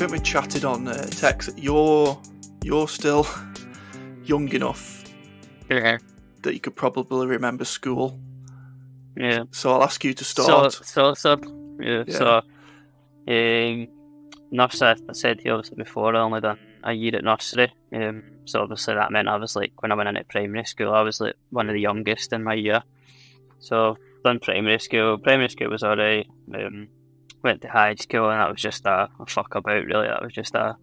when we chatted on text, you're still young enough Yeah. that you could probably remember school. Yeah. So I'll ask you to start. So, nursery, I said to you obviously before, I only done a year at nursery. So obviously that meant I was like, when I went into primary school, I was like one of the youngest in my year. So done primary school. Primary school was alright. Went to high school and that was just a fuck about really. That was just a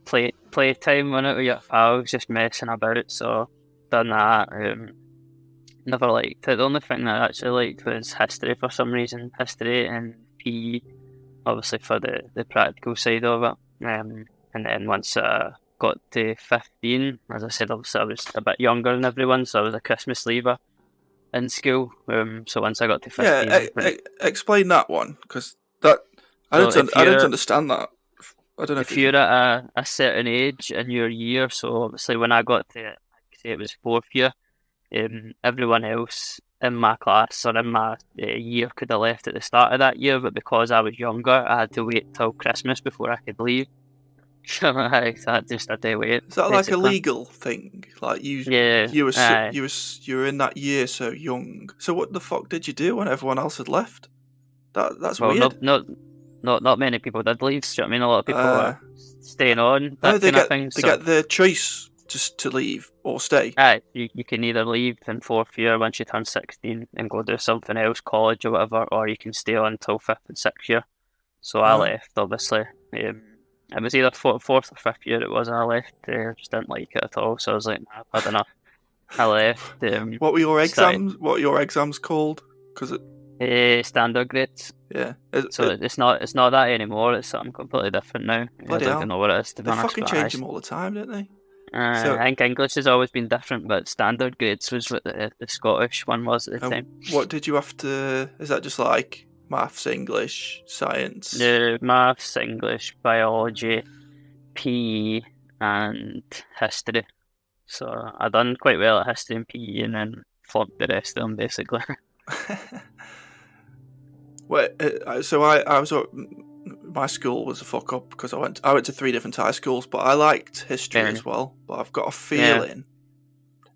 play time when it with your pals, just messing about. So done that. Never liked it. The only thing that I actually liked was history for some reason. History and PE, obviously for the practical side of it. And then once I got to 15, as I said, obviously I was a bit younger than everyone, so I was a Christmas leaver in school. So once I got to 15... explain that one, because that I don't understand that. I don't know if you're at a certain age in your year, so obviously when I got to, I'd say it was 4th year, everyone else in my class or in my year could have left at the start of that year, but because I was younger, I had to wait till Christmas before I could leave. So I just had to wait. Is that like a legal thing? Like you were in that year so young. So what the fuck did you do when everyone else had left? That's weird. Not many people did leave. So I mean, a lot of people were staying on. They get the choice just to leave or stay. You can either leave in 4th year once you turn 16 and go do something else, college or whatever, or you can stay on until 5th and 6th year. So I left, obviously. It was either 4th or 5th year it was, and I left. Just didn't like it at all, so I was like, nah, I've had enough. I left. What were your exams? What are your exams called? Because standard grades. Yeah. It's not that anymore. It's something completely different now. I don't even know what it is, to be honest. They fucking change them all the time, don't they? I think English has always been different, but standard grades was what the Scottish one was at the time. What did you have to... Is that just like maths, English, science? Maths, English, biology, PE and history. So I done quite well at history and PE and then flunked the rest of them basically. My school was a fuck up because I went to 3 different high schools, but I liked history as well. But I've got a feeling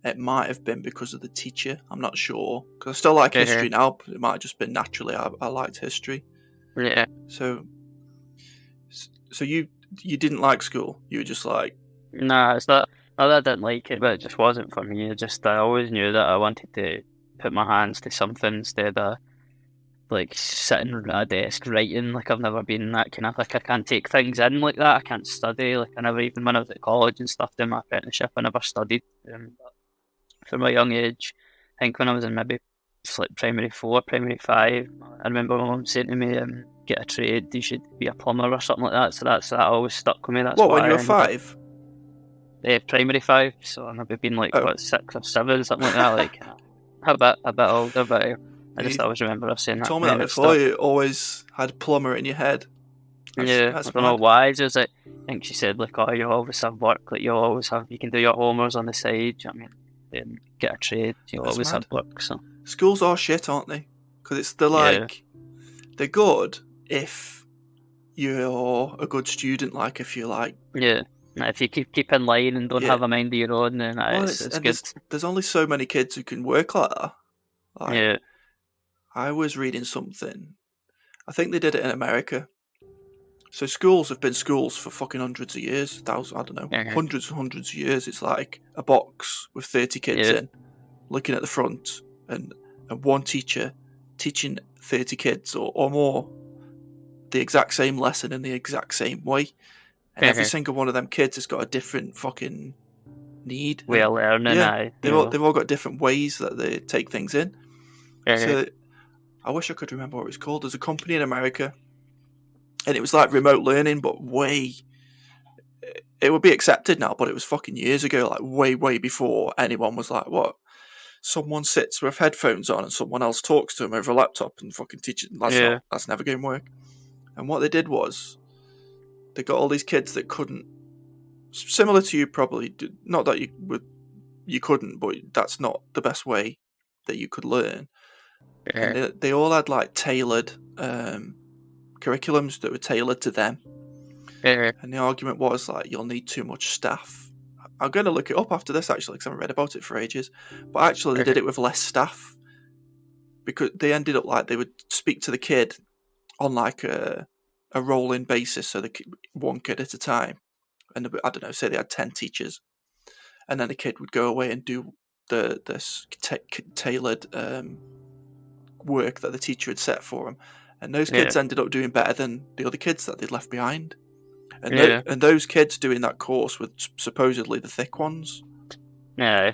it might have been because of the teacher. I'm not sure, because I still like history now, but it might have just been naturally I liked history. Yeah. So you didn't like school? You were just like... Nah, it's not that I didn't like it, but it just wasn't for me. I always knew that I wanted to put my hands to something instead of like sitting at a desk writing. Like I've never been that kind of, like I can't take things in like that. I can't study. Like I never, even when I was at college and stuff doing my apprenticeship, I never studied. From a young age, I think when I was in maybe like primary 4, primary 5, I remember my mum saying to me, get a trade, you should be a plumber or something like that. So that always stuck with me. That's when you were 5? Primary 5, so I've maybe been like 6 or 7, something like that. Like a bit older, but I just always remember us saying that. You told me that before. You always had plumber in your head. I don't know why. Just like, I think she said like, oh, you always have work. Like you can do your homeworks on the side. You know what I mean? Get a trade. You'll always have work. So schools are shit, aren't they? Because they're good if you're a good student. Like if you're like if you keep in line and don't have a mind of your own, then it's good. There's only so many kids who can work like that. I was reading something. I think they did it in America. So schools have been schools for fucking hundreds of years. Hundreds and hundreds of years. It's like a box with 30 kids in, looking at the front, and one teacher teaching 30 kids or more the exact same lesson in the exact same way. And every single one of them kids has got a different fucking need. Way of learning. They've all got different ways that they take things in. So I wish I could remember what it was called. There's a company in America, and it was like remote learning, but it would be accepted now, but it was fucking years ago, like way before anyone was like, what? Someone sits with headphones on and someone else talks to them over a laptop and fucking teaches them. That's never going to work. And what they did was, they got all these kids that couldn't, similar to you probably, not that you couldn't, but that's not the best way that you could learn. And they all had like tailored curriculums that were tailored to them. And the argument was like, you'll need too much staff. I'm going to look it up after this actually, because I haven't read about it for ages. But actually, they did it with less staff, because they ended up like they would speak to the kid on like a rolling basis, so one kid at a time. And I don't know, say they had 10 teachers, and then the kid would go away and do the tailored work that the teacher had set for him, and those kids ended up doing better than the other kids that they'd left behind. And and those kids doing that course were supposedly the thick ones. Yeah,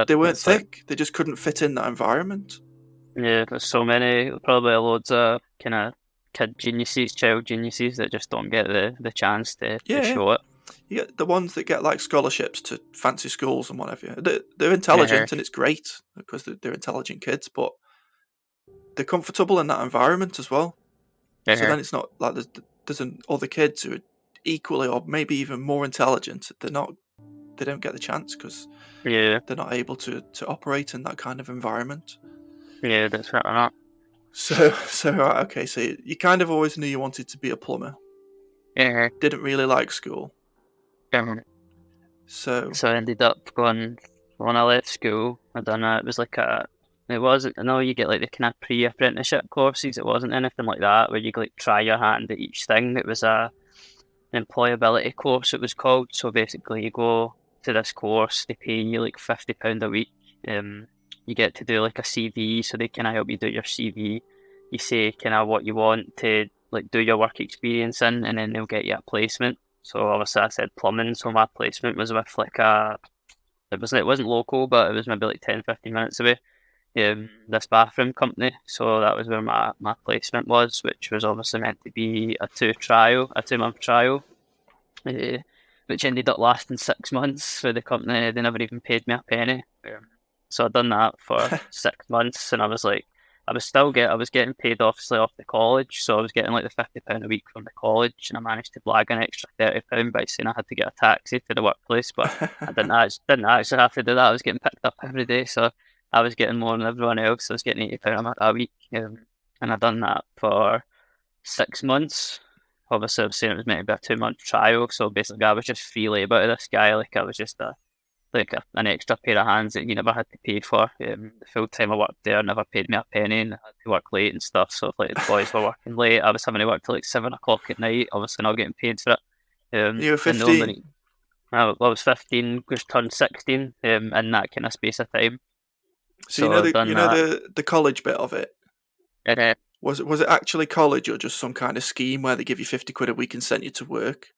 they weren't thick. They just couldn't fit in that environment. Yeah, there's so many, probably loads of kind of child geniuses that just don't get the chance to show it. You get the ones that get like scholarships to fancy schools and whatever. They're intelligent and it's great because they're intelligent kids, but they're comfortable in that environment as well. So then it's not like there's other kids who are equally or maybe even more intelligent. They don't get the chance because they're not able to operate in that kind of environment. Yeah, that's right or not. So okay, so you kind of always knew you wanted to be a plumber. Yeah. Didn't really like school. So I ended up going, when I left school, I done it was like I know you get like the kind of pre-apprenticeship courses. It wasn't anything like that where you like try your hand at each thing. It was an employability course, it was called. So basically you go to this course, they pay you like £50 a week. You get to do like a CV, so they kind of help you do your CV. You say kind of what you want to like do your work experience in, and then they'll get you a placement. So obviously I said plumbing, so my placement was with like it wasn't local, but it was maybe like 10-15 minutes away. This bathroom company, so that was where my placement was, which was obviously meant to be a 2-month trial, which ended up lasting 6 months for the company. They never even paid me a penny. So I'd done that for 6 months, and I was like, I was getting paid obviously off the college, so I was getting like the £50 a week from the college, and I managed to blag an extra £30 by saying I had to get a taxi to the workplace, but I didn't actually have to do that. I was getting picked up every day, so I was getting more than everyone else. I was getting £80 a week, and I'd done that for 6 months. Obviously, I was saying it was meant to be a 2-month trial, so basically I was just free labour to this guy. Like I was just an extra pair of hands that you never had to pay for. The full time I worked there never paid me a penny, and I had to work late and stuff. So if like the boys were working late, I was having to work till like 7 o'clock at night. Obviously not getting paid for it. You were 15? I was 15, just turned 16 in that kind of space of time. So you know the college bit of it? Was it actually college or just some kind of scheme where they give you £50 a week and send you to work?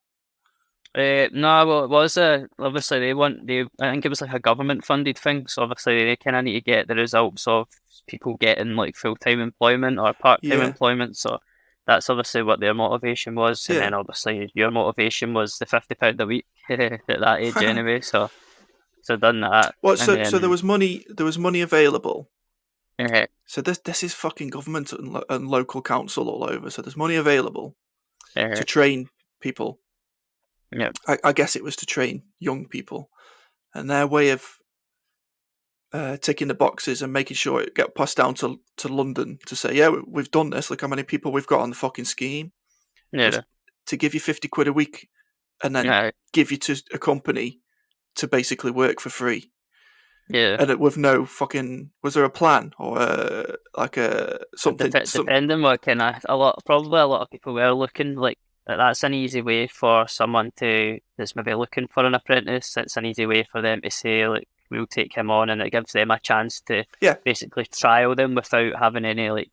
No, well, it was obviously I think it was like a government funded thing. So obviously they kind of need to get the results of people getting like full time employment or part time employment. So that's obviously what their motivation was, and then obviously your motivation was the £50 a week at that age anyway. So done that. Well, so there was money available. So this is fucking government and local council all over. So there's money available to train people. Yeah, I guess it was to train young people, and their way of ticking the boxes and making sure it get passed down to London to say, yeah, we've done this. Look how many people we've got on the fucking scheme. Yeah, to give you £50 a week, and then give you to a company to basically work for free. Yeah, and with no fucking. Was there a plan or like a something? Depending what kind of a lot of people were looking like. That's an easy way for someone that's maybe looking for an apprentice. It's an easy way for them to say, like, we'll take him on, and it gives them a chance to basically trial them without having any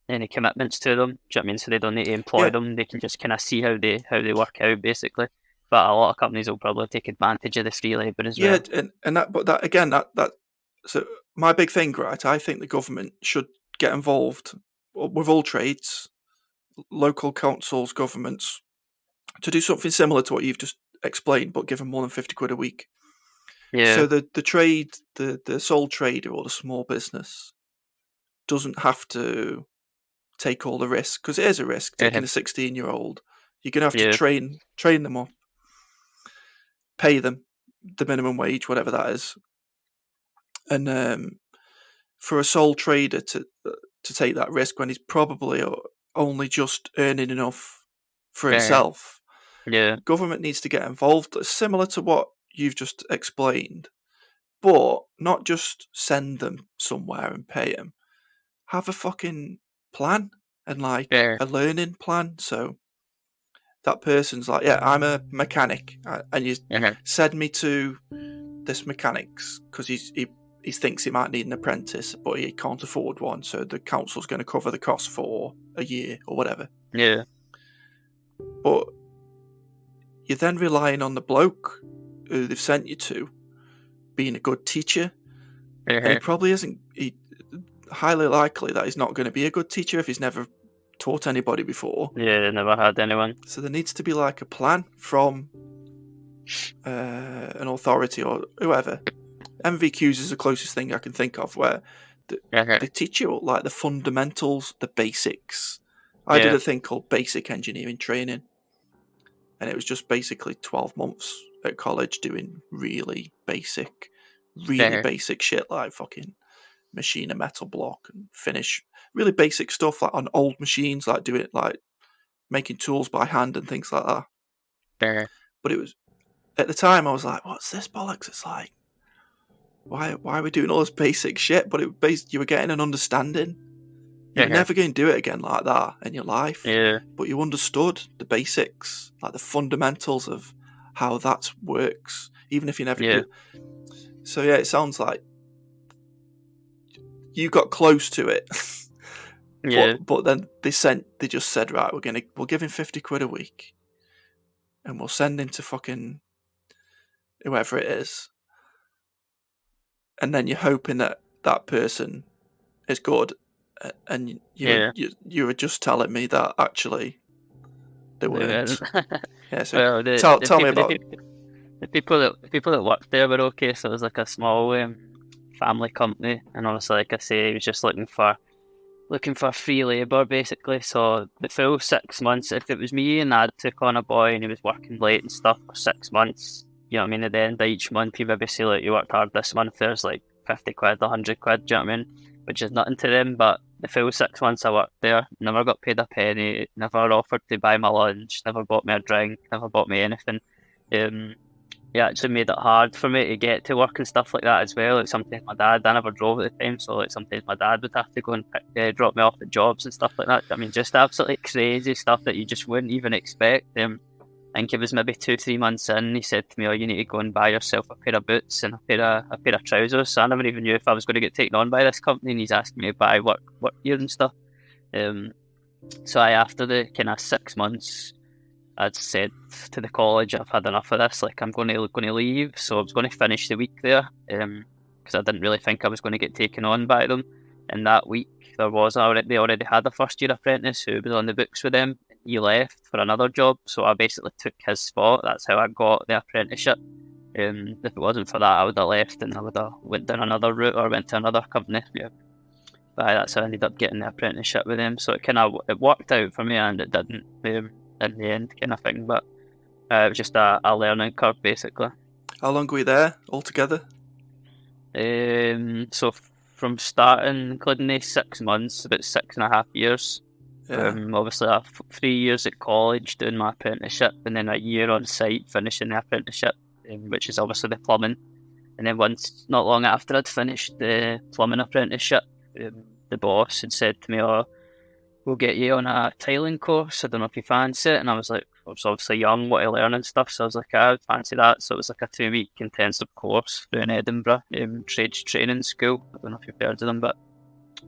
any commitments to them. Do you know what I mean? So they don't need to employ them. They can just kind of see how they work out, basically. But a lot of companies will probably take advantage of the free labour as well. Yeah, and that so my big thing, right? I think the government should get involved with all trades, local councils, governments, to do something similar to what you've just explained, but give them more than £50 a week. Yeah. So the trade, the sole trader or the small business doesn't have to take all the risk, because it is a risk taking a 16-year-old. You're gonna have to train them up, pay them the minimum wage, whatever that is, and for a sole trader to take that risk when he's probably only just earning enough for himself, Yeah. Government needs to get involved, similar to what you've just explained, but not just send them somewhere and pay them. Have a fucking plan and like a learning plan. So that person's like, yeah, I'm a mechanic, and you send me to this mechanic's because he thinks he might need an apprentice, but he can't afford one, so the council's going to cover the cost for a year or whatever. Yeah. But you're then relying on the bloke who they've sent you to being a good teacher, and he probably isn't. Highly likely that he's not going to be a good teacher if he's never taught anybody before. Yeah, never had anyone. So there needs to be like a plan from an authority or whoever. MVQs is the closest thing I can think of where they teach you like the fundamentals, the basics. I did a thing called basic engineering training, and it was just basically 12 months at college doing really basic shit like fucking machine a metal block and finish really basic stuff like on old machines, like do it like making tools by hand and things like that. But it was at the time I was like, what's this bollocks? It's like, why are we doing all this basic shit? But you were getting an understanding. You're never going to do it again like that in your life. Yeah. But you understood the basics, like the fundamentals of how that works, even if you never do. So yeah, it sounds like you got close to it. But then they just said, right, we'll give him 50 quid a week, and we'll send him to fucking whoever it is, and then you're hoping that that person is good, and you were just telling me that actually they weren't. Yeah, so well, tell me about the people that worked there were okay. So it was like a small family company, and obviously, like I say, he was just looking for free labour basically. So the full 6 months, if it was me and I took on a boy and he was working late and stuff for 6 months, you know what I mean, at the end of each month he maybe say like, you worked hard this month, there's like 50 quid, 100 quid, do you know what I mean, which is nothing to them. But the full 6 months I worked there, never got paid a penny, never offered to buy my lunch, never bought me a drink, never bought me anything. It actually made it hard for me to get to work and stuff like that as well. Like sometimes my dad, I never drove at the time, so like sometimes my dad would have to go and drop me off at jobs and stuff like that. I mean, just absolutely crazy stuff that you just wouldn't even expect. I think it was maybe 2-3 months in, he said to me, oh, you need to go and buy yourself a pair of boots and a pair of trousers. So I never even knew if I was going to get taken on by this company, and he's asking me to buy work gear and stuff. So after the kind of 6 months, I'd said to the college, I've had enough of this, like I'm going to leave. So I was going to finish the week there, because I didn't really think I was going to get taken on by them. And that week they already had a first year apprentice who was on the books with them. He left for another job, so I basically took his spot. That's how I got the apprenticeship. If it wasn't for that, I would have left and I would have went down another route or went to another company. Yeah. But that's how I ended up getting the apprenticeship with them. So it worked out for me, and it didn't in the end, kind of thing. But it was just a learning curve basically. How long were you there altogether? So from starting, including the 6 months, about 6.5 years. Obviously, 3 years at college doing my apprenticeship, and then a year on site finishing the apprenticeship, which is obviously the plumbing. And then not long after I'd finished the plumbing apprenticeship, the boss had said to me, oh, we'll get you on a tiling course, I don't know if you fancy it. And I was like, I was obviously young, what to learn and stuff, so I was like, I would fancy that. So it was like a 2-week intensive course through in Edinburgh, trades training school. I don't know if you've heard of them, but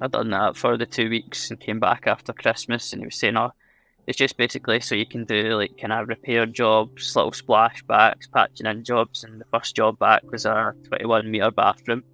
I'd done that for the 2 weeks and came back after Christmas, and he was saying, oh, it's just basically so you can do like kind of repair jobs, little splashbacks, patching in jobs. And the first job back was a 21 metre bathroom.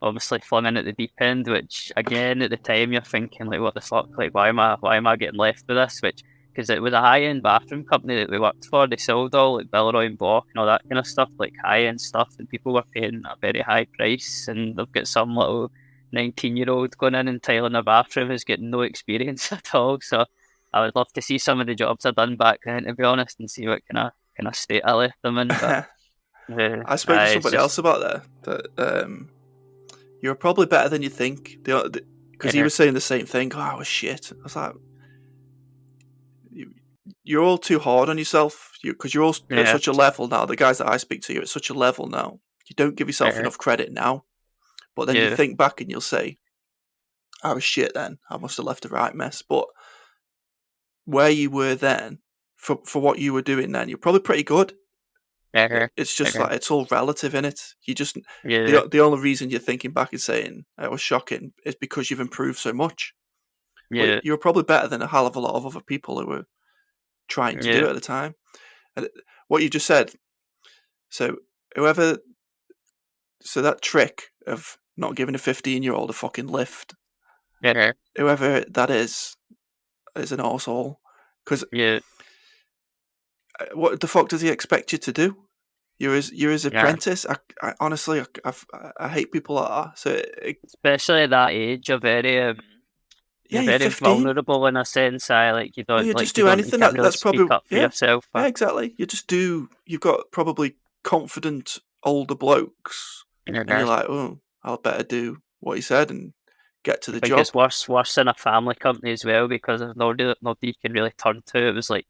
Obviously flung at the deep end, which again at the time you're thinking like, what the fuck, like why am I getting left with this? Which, because it was a high end bathroom company that we worked for, they sold all like Villeroy and Boch and all that kind of stuff, like high end stuff, and people were paying a very high price, and they've got some little 19-year-old going in and tiling a bathroom who's getting no experience at all. So I would love to see some of the jobs I've done back then, to be honest, and see what kind of state I left them in. But, I spoke to somebody else about that you were probably better than you think, because he was saying the same thing. Oh, I was shit. I was like, you're all too hard on yourself because you're all at such a level now. The guys that I speak to, you're at such a level now. You don't give yourself enough credit now. But then you think back and you'll say, I was shit then. I must have left a right mess. But where you were then, for what you were doing then, you're probably pretty good. It's just like, it's all relative, innit? You just, the only reason you're thinking back and saying it was shocking is because you've improved so much. But you're probably better than a hell of a lot of other people who were trying to do it at the time. And what you just said, so that trick of not giving a 15-year-old a fucking lift, whoever that is an arsehole. Because what the fuck does he expect you to do? You're his apprentice. I honestly, I hate people like that. So especially at that age, you're very very 15. vulnerable in a sense. Like you don't, you like just you do don't, anything. you can't really That's probably speak up for yourself. Yeah, exactly. You just do. You've got probably confident older blokes, and you're like, oh, I'll better do what he said and get to the job. It's worse in a family company as well, because there's nobody you can really turn to. It was like,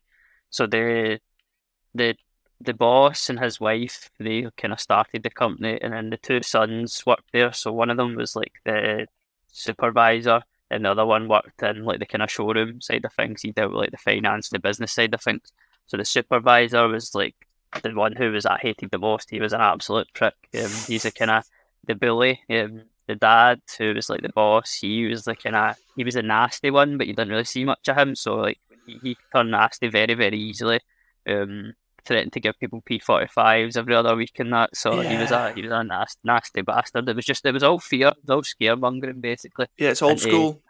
so the boss and his wife, they kind of started the company, and then the two sons worked there. So one of them was like the supervisor, and the other one worked in like the kind of showroom side of things. He dealt with like the finance, the business side of things. So the supervisor was like the one who was I hated the most. He was an absolute prick. He's a kind of the bully. The dad, who was like the boss, he was a nasty one, but you didn't really see much of him. So like he turned nasty very, very easily. Threatened to give people P45s every other week and that. So he was a nasty bastard. It was all fear, all scaremongering basically. Yeah, it's old school.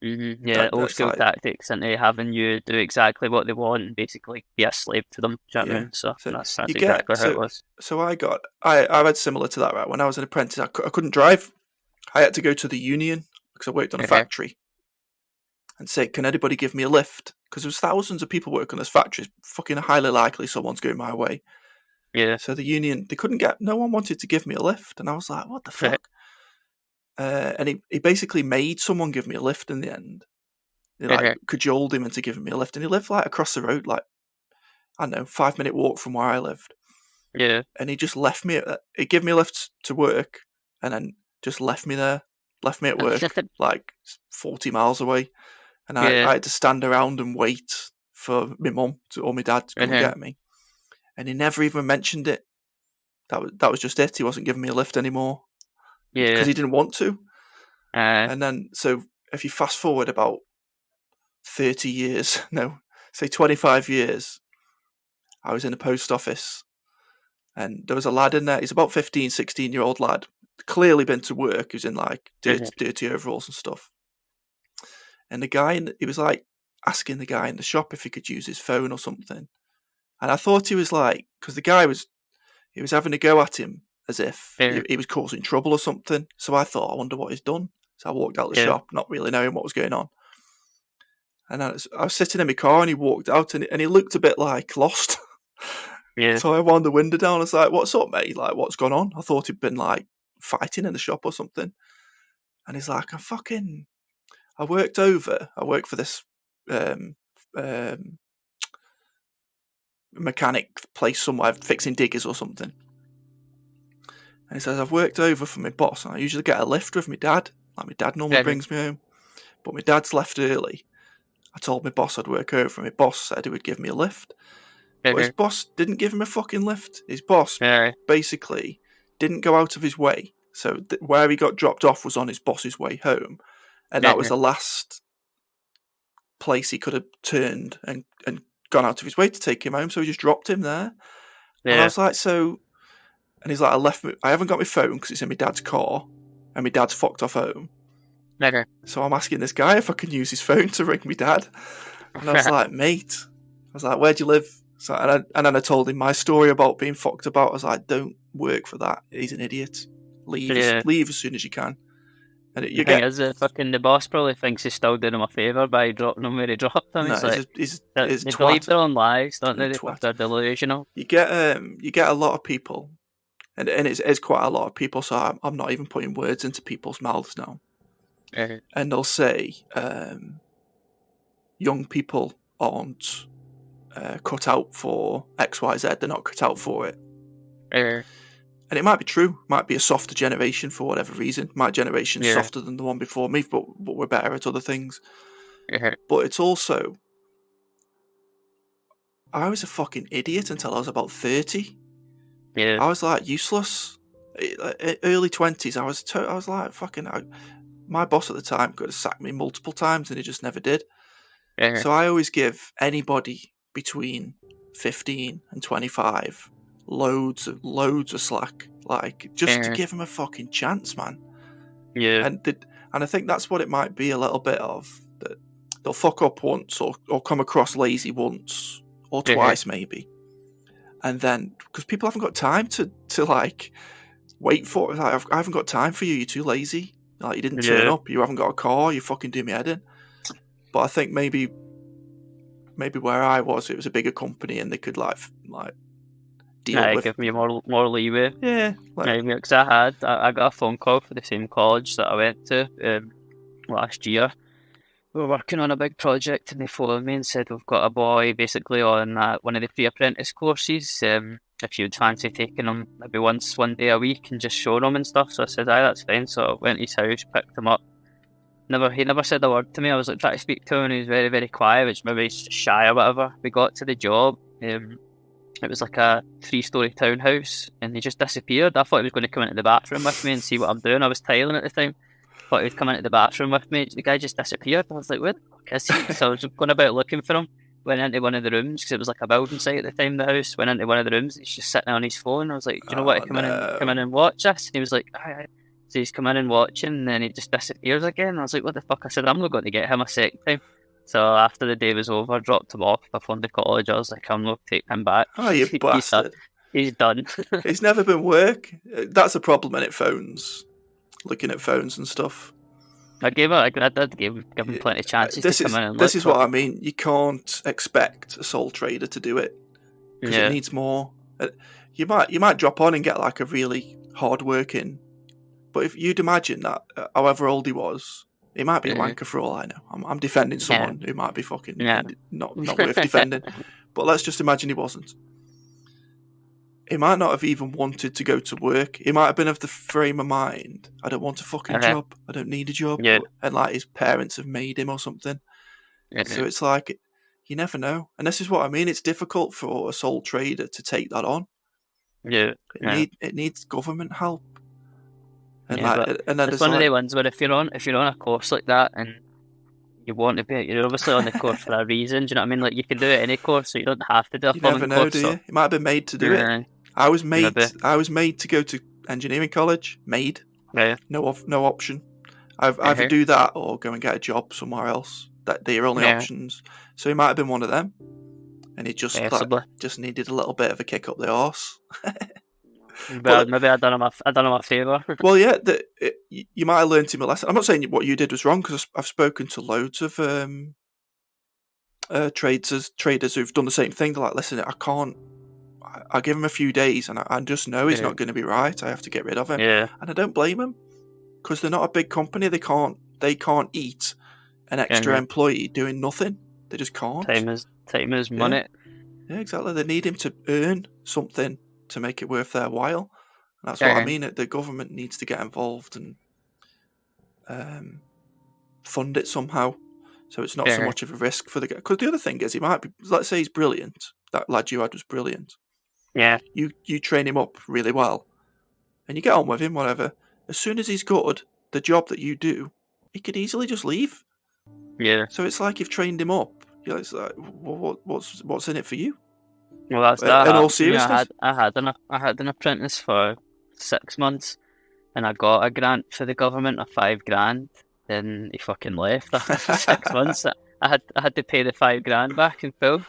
Old school tactics, into having you do exactly what they want and basically be a slave to them. Do you know what I mean? So that's exactly how it was. So I had similar to that, right? When I was an apprentice, I couldn't drive. I had to go to the union because I worked on a factory and say, can anybody give me a lift? Because there was thousands of people working on this factory. It's fucking highly likely someone's going my way. Yeah. So the union, no one wanted to give me a lift. And I was like, what the fuck? And he basically made someone give me a lift in the end. He cajoled him into giving me a lift. And he lived like across the road, like, I don't know, 5-minute walk from where I lived. Yeah. And he just left me, he gave me a lift to work and then just left me there, left me at work, like 40 miles away. And I had to stand around and wait for my mum or my dad to come and get me. And he never even mentioned it. That was just it. He wasn't giving me a lift anymore. Yeah. Because he didn't want to. And then, so if you fast forward about 30 years, no, say 25 years, I was in a post office and there was a lad in there. He's about 15, 16-year-old lad. Clearly been to work. He was in like dirty overalls and stuff. And the guy, he was like asking the guy in the shop if he could use his phone or something. And I thought he was like, because the guy he was having a go at him as if he was causing trouble or something. So I thought, I wonder what he's done. So I walked out the shop, not really knowing what was going on. And I was sitting in my car and he walked out and he looked a bit like lost. Yeah. So I wound the window down and I was like, what's up, mate? Like, what's gone on? I thought he'd been like fighting in the shop or something. And he's like, I work for this mechanic place somewhere, fixing diggers or something. And he says, I've worked over for my boss, and I usually get a lift with my dad. Like, my dad normally brings me home. But my dad's left early. I told my boss I'd work over, and my boss said he would give me a lift. But his boss didn't give him a fucking lift. His boss basically didn't go out of his way. So where he got dropped off was on his boss's way home. And that was the last place he could have turned and gone out of his way to take him home. So he just dropped him there. Yeah. And I was like, and he's like, I haven't got my phone because it's in my dad's car and my dad's fucked off home. So I'm asking this guy if I can use his phone to ring my dad. And I was like, mate, where do you live? So, and then I told him my story about being fucked about. I was like, don't work for that. He's an idiot. Leave as soon as you can. And the boss probably thinks he's still doing him a favour by dropping him where he dropped him. No, they believe their own lies, don't they? They're delusional. You get a lot of people, and it's quite a lot of people. So I'm not even putting words into people's mouths now. And they'll say, young people aren't cut out for XYZ. They're not cut out for it. And it might be true. Might be a softer generation for whatever reason. My generation's softer than the one before me, but we're better at other things. But it's also... I was a fucking idiot until I was about 30. Yeah. I was like useless. Early 20s, I was like fucking... my boss at the time could have sacked me multiple times and he just never did. So I always give anybody between 15 and 25 loads of slack, like just to give them a fucking chance, man. Yeah. And I think that's what it might be a little bit of, that they'll fuck up once or come across lazy once or twice maybe, and then because people haven't got time to like wait for it. Like, I haven't got time for you. You're too lazy. Like, you didn't turn up. You haven't got a car. You fucking do me head in. But I think maybe where I was, it was a bigger company and they could like deal with. Give me more leeway. Yeah, because I got a phone call for the same college that I went to last year. We were working on a big project and they phoned me and said, we've got a boy basically on one of the pre-apprentice courses. If you'd fancy taking him maybe one day a week and just showing him and stuff. So I said, aye, that's fine. So I went to his house, picked him up. He never said a word to me. I was like trying to speak to him and he was very, very quiet, which maybe he's shy or whatever. We got to the job. It was like a 3-story townhouse and he just disappeared. I thought he was going to come into the bathroom with me and see what I'm doing. I was tiling at the time. Thought he was coming into the bathroom with me. The guy just disappeared. I was like, where the fuck is he? So I was going about looking for him. Went into one of the rooms because it was like a building site at the time, the house. Went into one of the rooms. He's just sitting on his phone. I was like, do you know what? Come in and watch this. And he was like, aye. So he's come in and watching, and then he just disappears again. I was like, what the fuck? I said, I'm not going to get him a second time. So after the day was over, I dropped him off. I phoned the college. I was like, I'm not taking him back. Oh, you bastard. He's done. It's never been work. That's a problem in phones. Looking at phones and stuff. I did give him plenty of chances to come in and look. This is what I mean. You can't expect a sole trader to do it because it needs more. You might drop on and get like a really hard working, but if you'd imagine that, however old he was, he might be a wanker for all I know. I'm defending someone who might be fucking not worth defending, but let's just imagine he wasn't. He might not have even wanted to go to work. He might have been of the frame of mind, I don't want a fucking job. I don't need a job. Yeah. And like his parents have made him or something. So it's like, you never know. And this is what I mean. It's difficult for a sole trader to take that on. Yeah. It needs government help. And and then it's one of the ones where if you're on a course like that and you want to be, you're obviously on the course for a reason. Do you know what I mean? Like, you can do it any course, so you don't have to do a plumbing course. You never know, do you? You might have been made to do it. I was made to go to engineering college. Made. Yeah. No option. I've either do that or go and get a job somewhere else. That they're only options. So he might have been one of them, and he just needed a little bit of a kick up the arse. Maybe I done him a favour. Well, yeah, you might have learned him a lesson. I'm not saying what you did was wrong because I've spoken to loads of traders who've done the same thing. They're like, listen, I'll give him a few days and I just know he's not going to be right. I have to get rid of him. Yeah. And I don't blame him because they're not a big company. They can't eat an extra employee doing nothing. They just can't. Time is money. Yeah, exactly. They need him to earn something to make it worth their while. And that's what I mean. The government needs to get involved and fund it somehow. So it's not so much of a risk for the guy. Because the other thing is, he might be, let's say he's brilliant. That lad you had was brilliant. Yeah. You train him up really well. And you get on with him, whatever. As soon as he's good, the job that you do, he could easily just leave. Yeah. So it's like you've trained him up. It's like, what's in it for you? Well, that's that. In all seriousness, I had an apprentice for 6 months, and I got a grant for the government of $5,000. Then he fucking left after 6 months. I had to pay the $5,000 back in full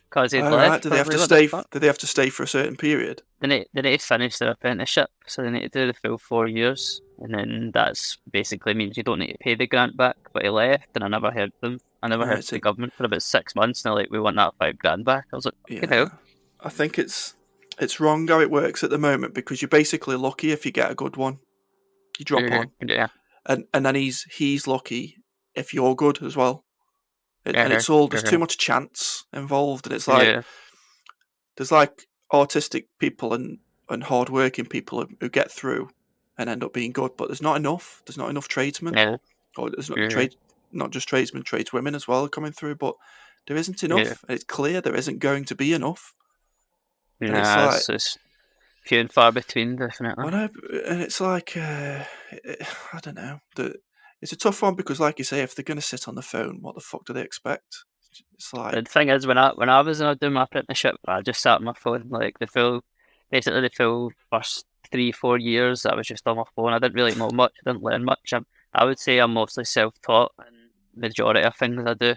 because he'd left. Did they have to stay? Did they have to stay for a certain period? They need to finish their apprenticeship, so they need to do the full 4 years, and then that's basically means you don't need to pay the grant back. But he left, and I never heard them. I never heard the government for about 6 months, and they're like, we want that $5,000 back. I was like, hell. I think it's wrong how it works at the moment because you're basically lucky if you get a good one. You drop one. Yeah. And then he's lucky if you're good as well. And it's all, there's too much chance involved, and it's like, Yeah. there's like autistic people and hard-working people who get through and end up being good, but there's not enough. There's not enough tradesmen. Yeah. Or there's not Yeah. not just tradesmen, tradeswomen as well coming through, but there isn't enough. Yeah. And it's clear there isn't going to be enough. And it's Nah, like, it's few and far between, definitely. and it's like, I don't know. It's a tough one because, like you say, if they're going to sit on the phone, what the fuck do they expect? It's like, The thing is, when I was doing my apprenticeship, I just sat on my phone like basically the full first 3-4 years. I was just on my phone. I didn't really know much. I didn't learn much. I would say I'm mostly self-taught in majority of things I do.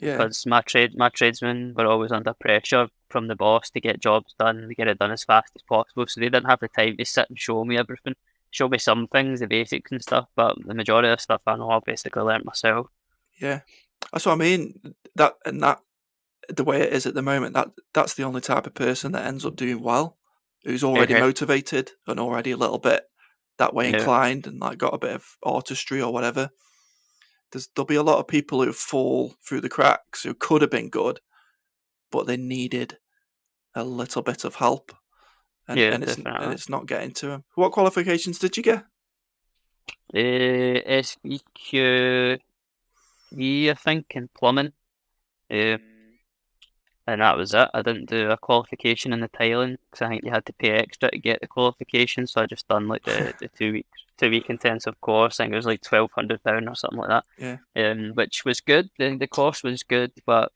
yeah, Because my tradesmen were always under pressure from the boss to get jobs done, to get it done as fast as possible. So they didn't have the time to sit and show me everything, show me some things, the basics and stuff. But the majority of stuff I know I basically learnt myself. yeah. That's what I mean. That the way it is at the moment, that's the only type of person that ends up doing well, who's already motivated and already a little bit that way inclined and like got a bit of artistry or whatever. There'll be a lot of people who fall through the cracks who could have been good, but they needed a little bit of help, and it's not getting to them. What qualifications did you get? SVQ3, I think, in plumbing. And that was it. I didn't do a qualification in the tiling because I think you had to pay extra to get the qualification. So I just done like the 2 week intensive course. I think it was like £1,200 or something like that. Yeah. Which was good. The course was good, but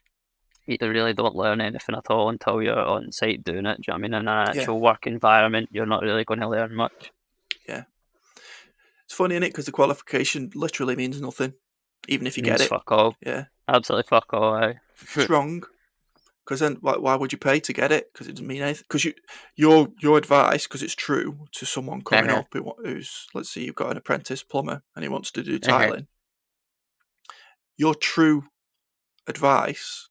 you really don't learn anything at all until you're on site doing it. Do you know what I mean? In an actual work environment, you're not really going to learn much. Yeah. It's funny, isn't it? Because the qualification literally means nothing, even if you get it. Fuck all. Yeah. Absolutely fuck all. Aye. It's wrong. Because then, why would you pay to get it? Because it doesn't mean anything. Because your advice, because it's true to someone coming up who's, let's say, you've got an apprentice plumber and he wants to do tiling. Your true advice,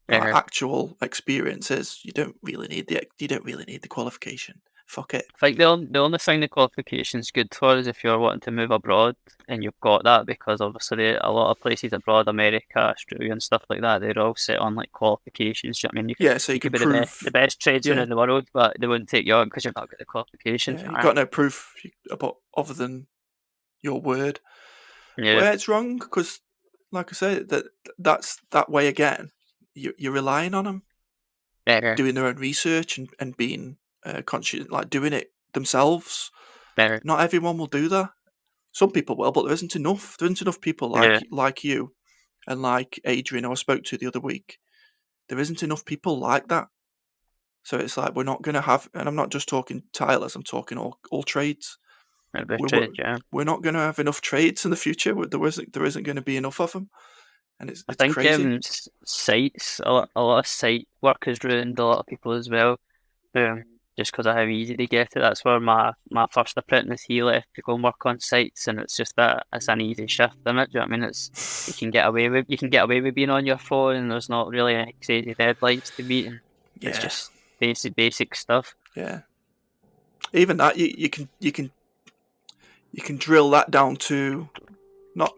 actual experience is you don't really need the qualification. Fuck it. I think the only thing the qualification's good for is if you're wanting to move abroad and you've got that, because obviously a lot of places abroad, America, Australia and stuff like that, they're all set on like qualifications. You know what I mean? So you can be prove the best tradesman in the world, but they wouldn't take you on because you're not got the qualification. You've got no proof other than your word. Yeah. But it's wrong because, like I say, that's that way again. You're relying on them doing their own research and being conscious, like doing it themselves. Not everyone will do that. Some people will, but there isn't enough. There isn't enough people like you and like Adrian, who I spoke to the other week. There isn't enough people like that. So it's like we're not going to have, and I'm not just talking tilers, I'm talking all trades. We're not going to have enough trades in the future. There isn't going to be enough of them. And it's crazy. Sites, a lot of site work has ruined a lot of people as well. Just because of how easy they get it. That's where my first apprentice, he left to go and work on sites, and it's just that it's an easy shift, isn't it? Do you know what I mean? You can get away with being on your phone, and there's not really any crazy deadlines to meet, and it's just basic stuff. Yeah. Even that you can drill that down to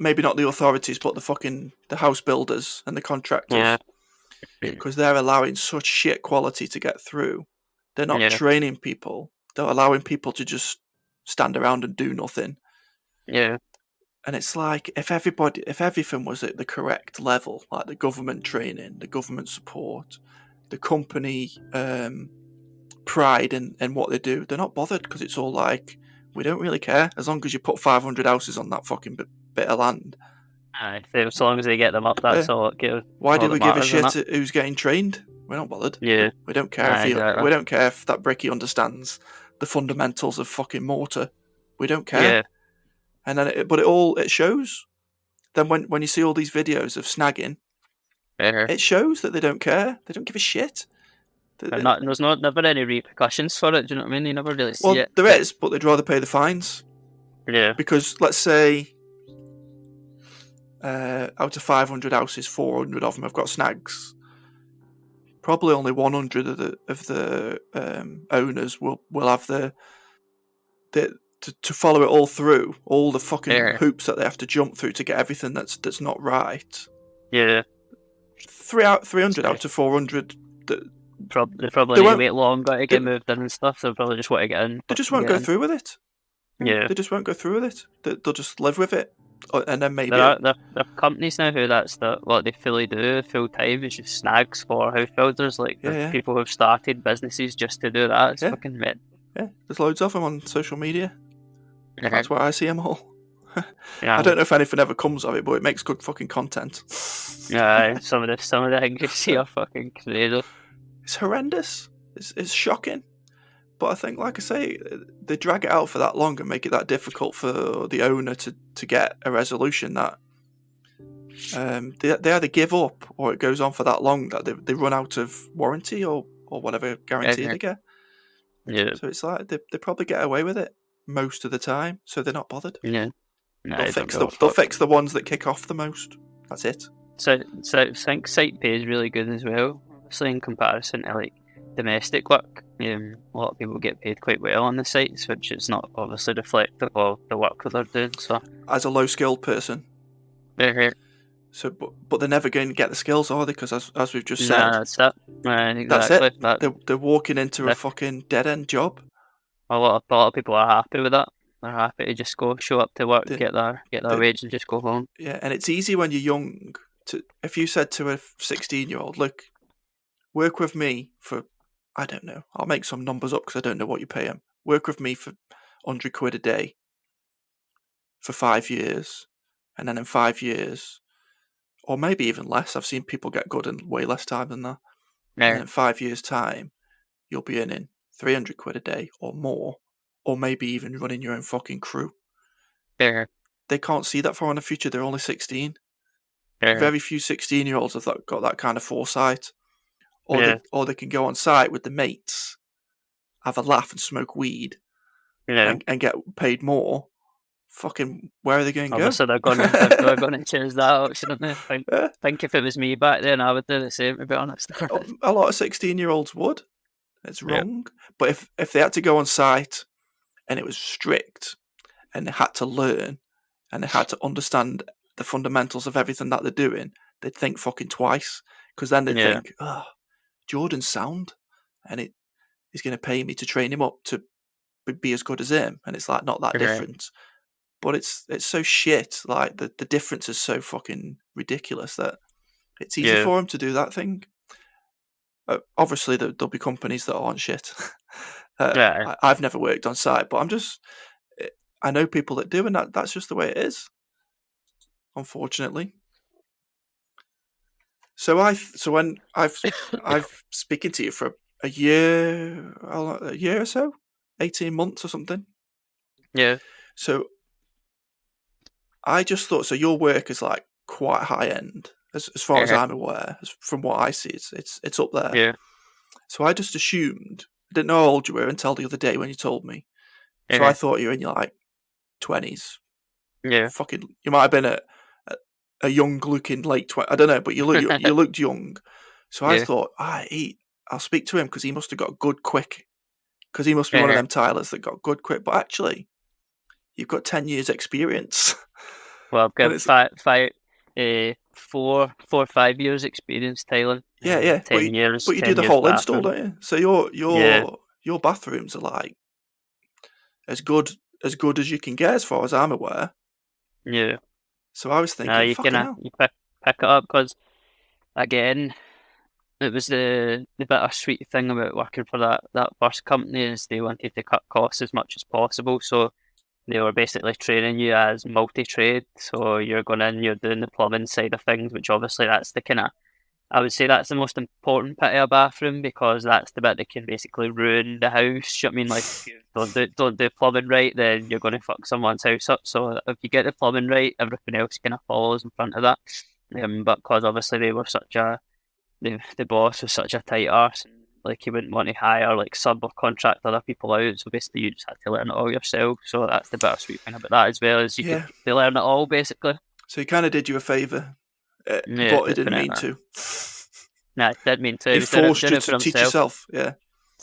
maybe not the authorities, but the house builders and the contractors. Yeah. Because they're allowing such shit quality to get through. They're not training people. They're allowing people to just stand around and do nothing. Yeah. And it's like, if everything was at the correct level, like the government training, the government support, the company pride in what they do, they're not bothered because it's all like, we don't really care as long as you put 500 houses on that fucking bit of land. As long as they get them up, that's all it gives. Why do we give a shit who's getting trained? We're not bothered. Yeah. We don't care we don't care if that brickie understands the fundamentals of fucking mortar. We don't care. Yeah. And then it shows. Then when you see all these videos of snagging, it shows that they don't care. They don't give a shit. There's never any repercussions for it. Do you know what I mean? You never really see it. Well, there is, but they'd rather pay the fines. Yeah. Because let's say out of 500 houses, 400 of them have got snags. Probably only 100 of the owners will have to follow it all through, all the fucking hoops that they have to jump through to get everything that's not right. Yeah. 300 out to 400. They probably need to wait longer to get moved in and stuff. They'll probably just want to get in. They just won't go through with it. Yeah. They just won't go through with it. They'll just live with it. And then maybe... There are companies now who what they fully do full time is just snags for house builders. Like, people who've started businesses just to do that. It's fucking mad. Yeah, there's loads of them on social media. Okay. That's where I see them all. Yeah. I don't know if anything ever comes of it, but it makes good fucking content. Yeah, some of the things you see are fucking crazy. It's horrendous. It's shocking. But I think, like I say, they drag it out for that long and make it that difficult for the owner to get a resolution that they either give up or it goes on for that long that they run out of warranty or whatever guarantee they get. Yeah. So it's like they probably get away with it most of the time, so they're not bothered. Yeah. No, they'll fix the ones that kick off the most. That's it. So I think site pay is really good as well. Obviously, in comparison to like domestic work, a lot of people get paid quite well on the sites, which is not obviously reflective of the work that they're doing. So, as a low-skilled person, so but they're never going to get the skills, are they? Because as we've just said, that's it. Exactly. That's it. They're walking into a fucking dead-end job. A lot of people are happy with that. They're happy to just show up to work, get their wage, and just go home. Yeah, and it's easy when you're young. If you said to a 16-year-old, "Look, work with me for, I don't know, I'll make some numbers up because I don't know what you pay them. Work with me for £100 a day for 5 years, and then in 5 years, or maybe even less. I've seen people get good in way less time than that. Yeah. And in 5 years' time, you'll be earning £300 a day or more, or maybe even running your own fucking crew." Yeah. They can't see that far in the future. They're only 16. Yeah. Very few 16-year-olds have got that kind of foresight. Or they can go on site with the mates, have a laugh and smoke weed, and get paid more. Fucking, where are they going to go? Obviously, they're going to change that up, shouldn't they? I think if it was me back then, I would do the same, to be honest. A lot of 16-year-olds would. It's wrong. Yeah. But if they had to go on site and it was strict and they had to learn and they had to understand the fundamentals of everything that they're doing, they'd think fucking twice. Because then they'd think, Jordan's sound and he's going to pay me to train him up to be as good as him. And it's like not that different. But it's so shit. Like the difference is so fucking ridiculous that it's easy for him to do that thing. Obviously, there'll be companies that aren't shit. I've never worked on site, but I know people that do, and that's just the way it is. Unfortunately. So when I've speaking to you for a year or so, 18 months or something. Yeah. So I just thought, so your work is like quite high end, as far as I'm aware. From what I see, it's up there. Yeah. So I just assumed, I didn't know how old you were until the other day when you told me. So I thought you were in your like 20s. Yeah. Fucking, you might have been a young looking late 20s. I don't know, but you looked young. So I thought, I'll speak to him because he must have got good quick. Because he must be one of them tilers that got good quick. But actually, you've got 10 years experience. Well, I've got 4 or 5 years experience tiling. Yeah. 10 years. But you do the whole install, don't you? So your bathrooms are like as good as you can get, as far as I'm aware. Yeah. So I was thinking, you pick it up because, again, it was the bittersweet thing about working for that first company is they wanted to cut costs as much as possible. So they were basically training you as multi-trade. So you're going in, you're doing the plumbing side of things, which obviously that's the kind of, I would say that's the most important bit of a bathroom because that's the bit that can basically ruin the house. I mean, like, if you don't do plumbing right, then you're going to fuck someone's house up. So if you get the plumbing right, everything else kind of follows in front of that. But because obviously they were the boss was such a tight arse, and like he wouldn't want to hire like sub or contract other people out. So basically, you just had to learn it all yourself. So that's the bittersweet thing about that as well, is you could learn it all basically. So he kind of did you a favour. But he didn't mean to. No, it did mean to. He forced you to teach yourself,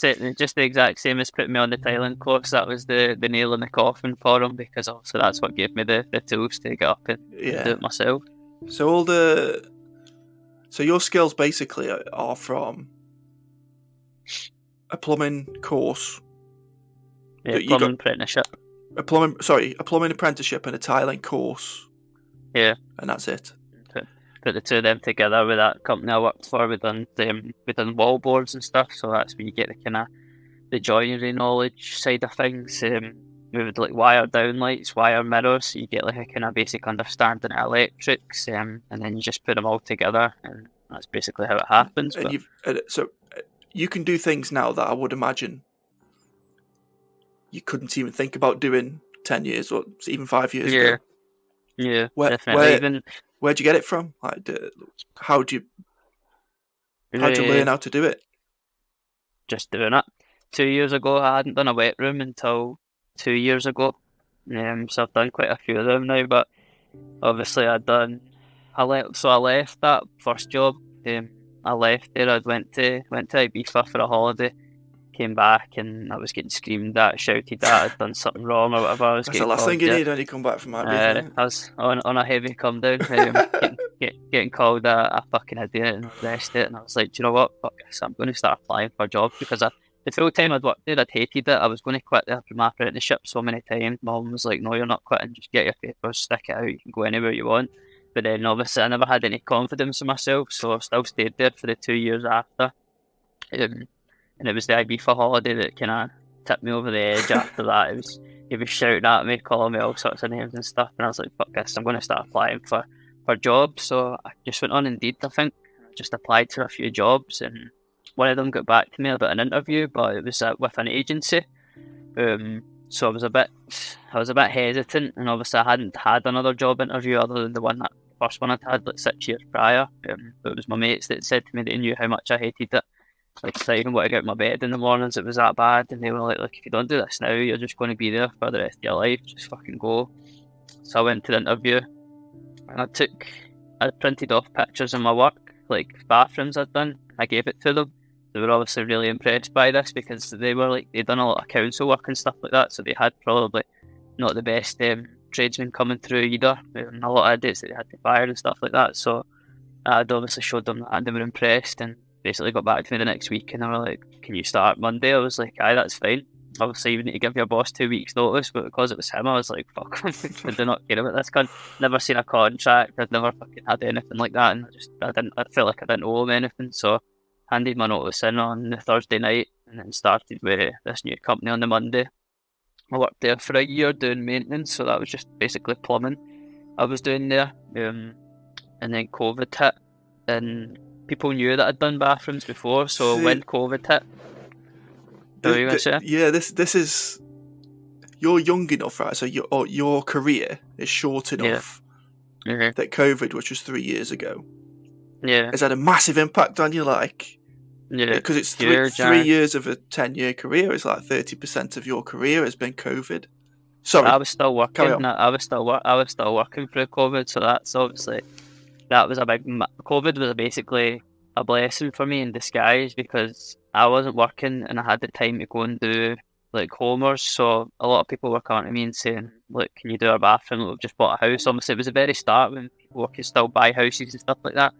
Just the exact same as putting me on the tiling course. That was the nail in the coffin for him because obviously that's what gave me the tools to get up and do it myself. So So your skills basically are from a plumbing course. Yeah, plumbing apprenticeship. A plumbing apprenticeship and a tiling course. Yeah. And that's it. Put the two of them together with that company I worked for. We done wall boards and stuff, so that's where you get the kind of the joinery knowledge side of things. We would like wire down lights, wire mirrors, so you get like a kind of basic understanding of electrics, and then you just put them all together, and that's basically how it happens. And so you can do things now that I would imagine you couldn't even think about doing 10 years or even 5 years ago. Yeah, definitely. Where'd you get it from? Like, how'd you learn how to do it? Just doing it. 2 years ago, I hadn't done a wet room until 2 years ago. So I've done quite a few of them now, but obviously I left that first job. I left there. I went to Ibiza for a holiday. Came back and I was getting screamed at, shouted at, I'd done something wrong or whatever. That's the last thing you need when you come back from Ibiza. I was on a heavy come down, getting called a fucking idiot and the rest of it. And I was like, do you know what? Fuck this. I'm going to start applying for jobs because the full time I'd worked there, I'd hated it. I was going to quit after my apprenticeship so many times. Mum was like, no, you're not quitting. Just get your papers, stick it out. You can go anywhere you want. But then obviously I never had any confidence in myself, so I still stayed there for the 2 years after. And it was the Ibiza holiday that kind of tipped me over the edge after that. He was shouting at me, calling me all sorts of names and stuff. And I was like, fuck this, I'm going to start applying for jobs. So I just went on Indeed, I think. I just applied for a few jobs. And one of them got back to me about an interview, but it was with an agency. So I was a bit hesitant. And obviously I hadn't had another job interview other than the first one I'd had like 6 years prior. But it was my mates that said to me they knew how much I hated it. Like, I even want to get out of my bed in the mornings, it was that bad, and they were like, look, if you don't do this now, you're just going to be there for the rest of your life, just fucking go. So I went to the interview, and I printed off pictures of my work, like bathrooms I'd done, I gave it to them. They were obviously really impressed by this, because they were like, they'd done a lot of council work and stuff like that, so they had probably not the best tradesmen coming through either, and a lot of idiots that they had to fire and stuff like that, so I'd obviously showed them that, and they were impressed, and basically got back to me the next week and they were like, can you start Monday? I was like, aye, that's fine. Obviously you need to give your boss 2 weeks notice, but because it was him, I was like, fuck, I do not care about this cunt. Never seen a contract, I'd never fucking had anything like that, and I felt like I didn't owe him anything, so handed my notice in on the Thursday night and then started with this new company on the Monday. I worked there for a year doing maintenance, so that was just basically plumbing I was doing there, and then COVID hit, and people knew that I'd done bathrooms before, so when COVID hit, this is, you're young enough, right? So your career is short enough that COVID, which was 3 years ago, has had a massive impact on you, like, because it's three years of a 10-year career. It's like 30% of your career has been COVID. Sorry, I was still working. I was still working through COVID, so that's obviously. That was COVID was basically a blessing for me in disguise because I wasn't working and I had the time to go and do like homers. So a lot of people were coming to me and saying, look, can you do our bathroom? We've just bought a house. Obviously it was the very start when people could still buy houses and stuff like that.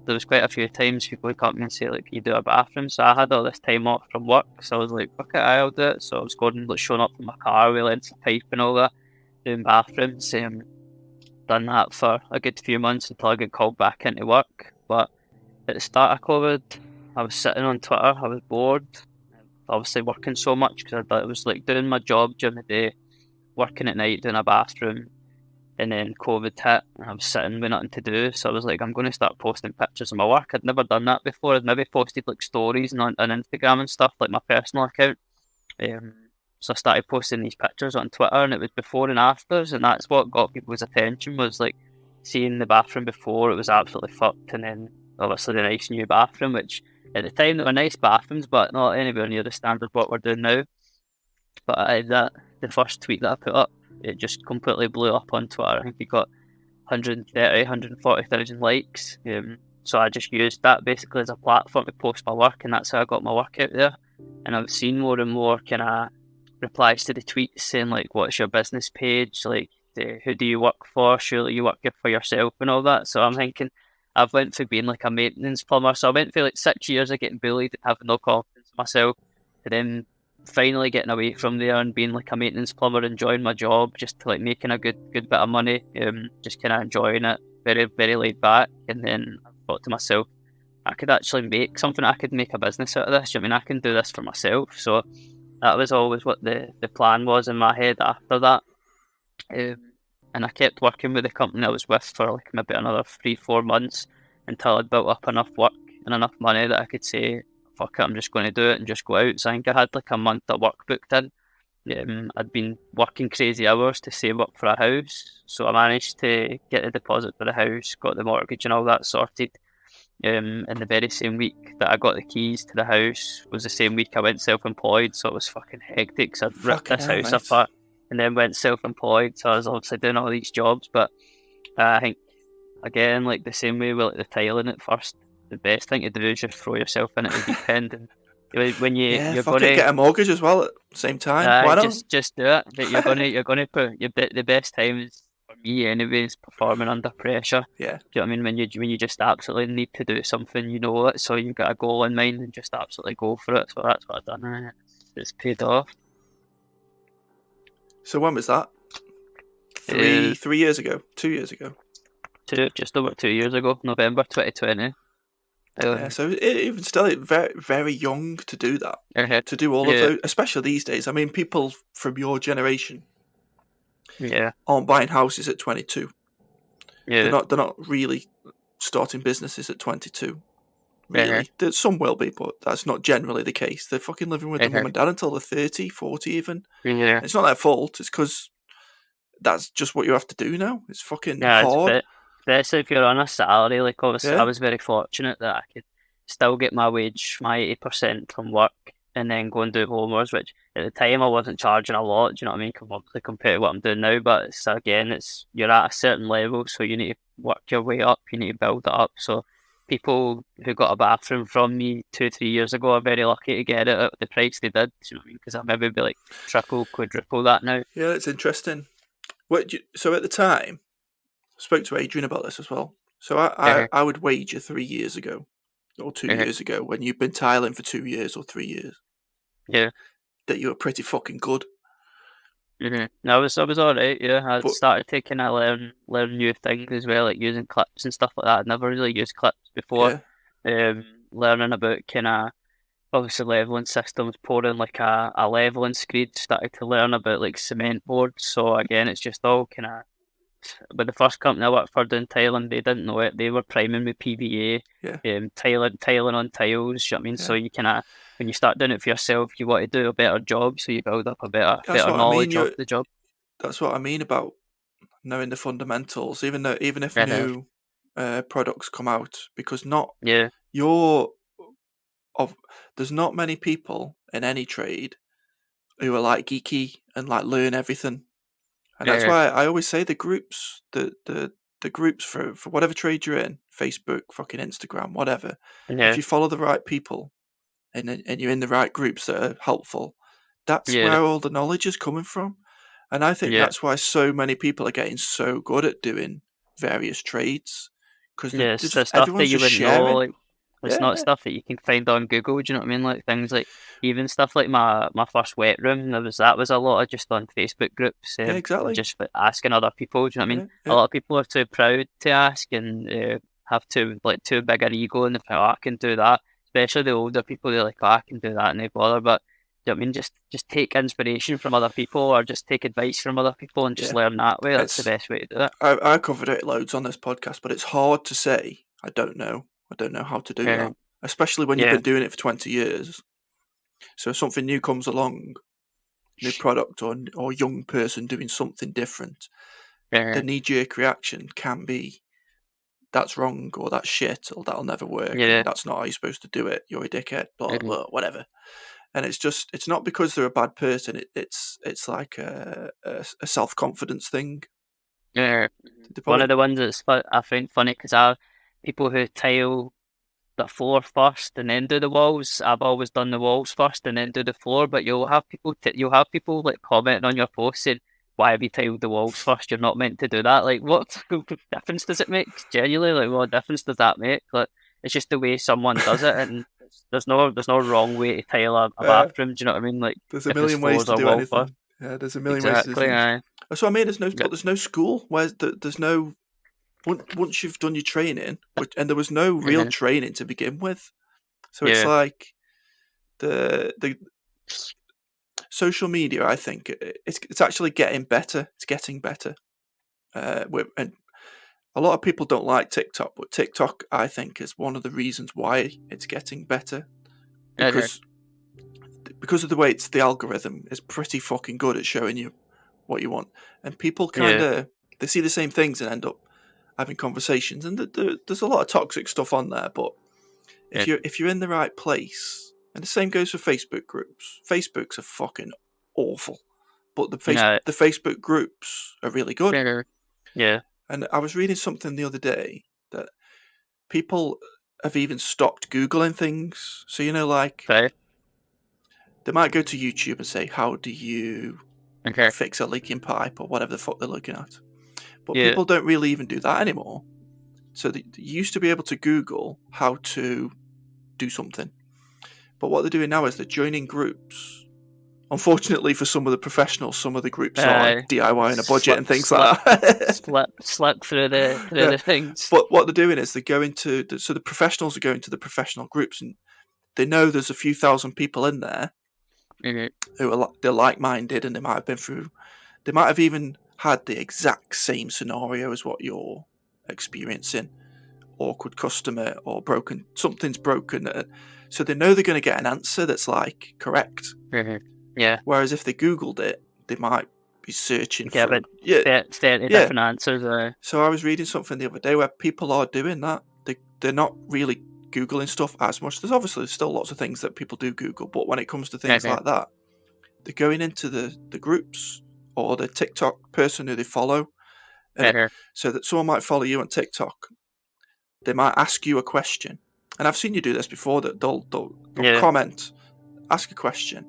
There was quite a few times people would come to me and say, like, can you do our bathroom? So I had all this time off from work. So I was like, fuck it, I'll do it. So I was going like showing up in my car with lengths of pipe and all that, doing bathrooms. Done that for a good few months until I got called back into work. But at the start of COVID, I was sitting on Twitter, I was bored, obviously working so much because I was like doing my job during the day, working at night, doing a bathroom, and then COVID hit and I was sitting with nothing to do, so I was like, I'm going to start posting pictures of my work. I'd never done that before. I'd maybe posted like stories on Instagram and stuff, like my personal account. So I started posting these pictures on Twitter, and it was before and afters, and that's what got people's attention, was like seeing the bathroom before, it was absolutely fucked, and then obviously the nice new bathroom, which at the time they were nice bathrooms, but not anywhere near the standard what we're doing now. But the first tweet that I put up, it just completely blew up on Twitter. I think it got 140,000 likes. So I just used that basically as a platform to post my work, and that's how I got my work out there. And I've seen more and more kind of replies to the tweets saying like, what's your business page, like who do you work for, surely you work for yourself and all that. So I'm thinking I've went for being like a maintenance plumber. So I went for like 6 years of getting bullied and having no confidence in myself, to then finally getting away from there and being like a maintenance plumber, enjoying my job, just like making a good bit of money, just kind of enjoying it, very very laid back. And then I thought to myself, I could actually make something. I could make a business out of this. I mean, I can do this for myself. So that was always what the plan was in my head after that. And I kept working with the company I was with for like maybe another 3-4 months until I'd built up enough work and enough money that I could say, fuck it, I'm just going to do it and just go out. So I think I had like a month of work booked in. I'd been working crazy hours to save up for a house, so I managed to get the deposit for the house, got the mortgage and all that sorted. And the very same week that I got the keys to the house was the same week I went self-employed, so it was fucking hectic. So I'd ripped this house apart and then went self-employed, so I was obviously doing all these jobs. But I think, again, like the same way with like the tiling at first, the best thing to do is just throw yourself in at the deep end. And when you're going to get a mortgage as well at the same time. Why not? Just do it. But you're gonna put the best times for me anyways, performing under pressure. Yeah. Do you know what I mean? When you just absolutely need to do something, you know it, so you've got a goal in mind and just absolutely go for it. So that's what I've done, and it's paid off. So when was that? 3 years ago? 2 years ago? Just over 2 years ago, November 2020. Yeah, so even still, very, very young to do that. To do all of those, especially these days. I mean, people from your generation aren't buying houses at 22. Yeah. They're not really starting businesses at 22. Really. Some will be, but that's not generally the case. They're fucking living with their mum and dad until they're 30, 40 even. Yeah. It's not their fault. It's because that's just what you have to do now. It's fucking hard. Especially if you're on a salary, like obviously I was very fortunate that I could still get my wage, my 80% from work, and then go and do homeworks, which at the time I wasn't charging a lot, do you know what I mean, compared to what I'm doing now. But you're at a certain level, so you need to work your way up, you need to build it up. So people who got a bathroom from me 2-3 years ago are very lucky to get it at the price they did, do you know what I mean, because I'll maybe be like triple, quadruple that now. Yeah, it's interesting. So at the time, I spoke to Adrian about this as well. So I would wager 3 years ago, or 2 years ago, when you've been tiling for 2 years or 3 years, that you were pretty fucking good. I was alright. I started taking learn new things as well, like using clips and stuff like that. I'd never really used clips before. Learning about kind of obviously leveling systems, pouring like a leveling screed. Started to learn about like cement boards. So again, it's just all kind of. But the first company I worked for doing tiling, they didn't know it. They were priming with PVA, tiling on tiles. You know what I mean? So you kind of, when you start doing it for yourself, you want to do a better job, so you build up a better knowledge of the job. That's what I mean about knowing the fundamentals. Even if new products come out, because there's not many people in any trade who are like geeky and like learn everything. And that's why I always say the groups, the groups for whatever trade you're in, Facebook, fucking Instagram, whatever. If you follow the right people and you're in the right groups that are helpful, that's where all the knowledge is coming from. And I think that's why so many people are getting so good at doing various trades, because everyone's just sharing. It's not stuff that you can find on Google, do you know what I mean? Like things like, even stuff like my first wet room, that was a lot of just on Facebook groups. Exactly. Just asking other people, do you know what I mean? A lot of people are too proud to ask and have too big an ego, and they're like, I can do that. Especially the older people, they're like, I can do that, and they bother. But do you know what I mean? Just take inspiration from other people, or just take advice from other people, and just learn that way. That's the best way to do it. I covered it loads on this podcast, but it's hard to say, I don't know how to do that, especially when you've been doing it for 20 years. So if something new comes along, new product or young person doing something different, the knee-jerk reaction can be, that's wrong, or that's shit, or that'll never work, that's not how you're supposed to do it, you're a dickhead, blah, blah, whatever. And it's not because they're a bad person, it's like a self-confidence thing. One of the ones that's I find funny, because people who tile the floor first and then do the walls, I've always done the walls first and then do the floor. But you'll have people like commenting on your post saying, why have you tiled the walls first? You're not meant to do that. Like, what difference does it make? Genuinely, like, what difference does that make? Like, it's just the way someone does it, and there's no wrong way to tile a bathroom. Do you know what I mean? Like, There's a if it's million ways floors to or do wall first. anything. Yeah, there's a million ways to do Exactly. things. Aye. That's what I mean. Yeah. But there's no school. There's no once you've done your training, and there was no real training to begin with. So it's like the social media. I think it's actually getting better. It's getting better. And a lot of people don't like TikTok, but TikTok, I think, is one of the reasons why it's getting better. Because of the way the algorithm is pretty fucking good at showing you what you want. And people kind of, they see the same things and end up having conversations. And there's a lot of toxic stuff on there, but if you're in the right place, and the same goes for Facebook groups. Facebooks are fucking awful, but the Facebook groups are really good. Yeah. And I was reading something the other day that people have even stopped Googling things. So, like, they might go to YouTube and say, how do you fix a leaking pipe or whatever the fuck they're looking at. But people don't really even do that anymore. So they used to be able to Google how to do something. But what they're doing now is they're joining groups. Unfortunately for some of the professionals, some of the groups are like DIY on a budget and things like that. slip through the things. But what they're doing is they're going to... So the professionals are going to the professional groups, and they know there's a few thousand people in there who are they're like-minded, and they might have been through... They might have even had the exact same scenario as what you're experiencing. Awkward customer or broken... Something's broken. So they know they're going to get an answer that's like correct. Yeah. Whereas if they Googled it, they might be searching for 30 different answers. So I was reading something the other day where people are doing that. They're not really Googling stuff as much. There's obviously still lots of things that people do Google, but when it comes to things like that, they're going into the groups or the TikTok person who they follow. So that someone might follow you on TikTok. They might ask you a question. And I've seen you do this before, that they'll comment, ask a question,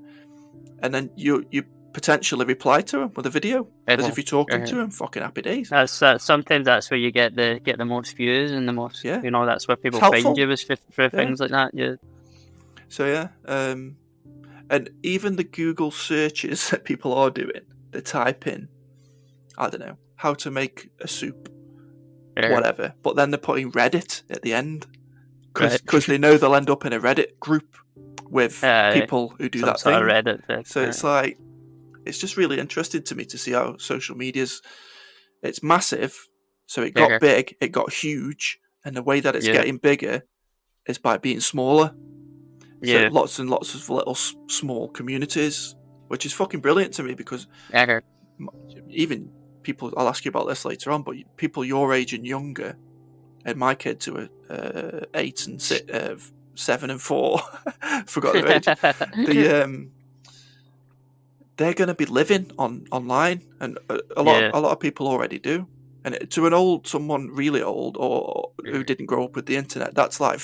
and then you potentially reply to them with a video as if you're talking to them. Fucking happy days. Sometimes that's where you get the most views and the most that's where people find you, is for things like that. Yeah. So and even the Google searches that people are doing, they type in, I don't know, how to make a soup, whatever, but then they're putting Reddit at the end because they know they'll end up in a Reddit group with people who do that thing. Reddit, so it's like, it's just really interesting to me to see how social media's, it's massive. So it got big, it got huge, and the way that it's getting bigger is by being smaller. So lots and lots of little small communities, which is fucking brilliant to me, because even people, I'll ask you about this later on, but people your age and younger, and my kids who are 8 and 7 and 4, forgot their age. They're going to be living online, and a lot of people already do. And to someone really old or who didn't grow up with the internet, that's like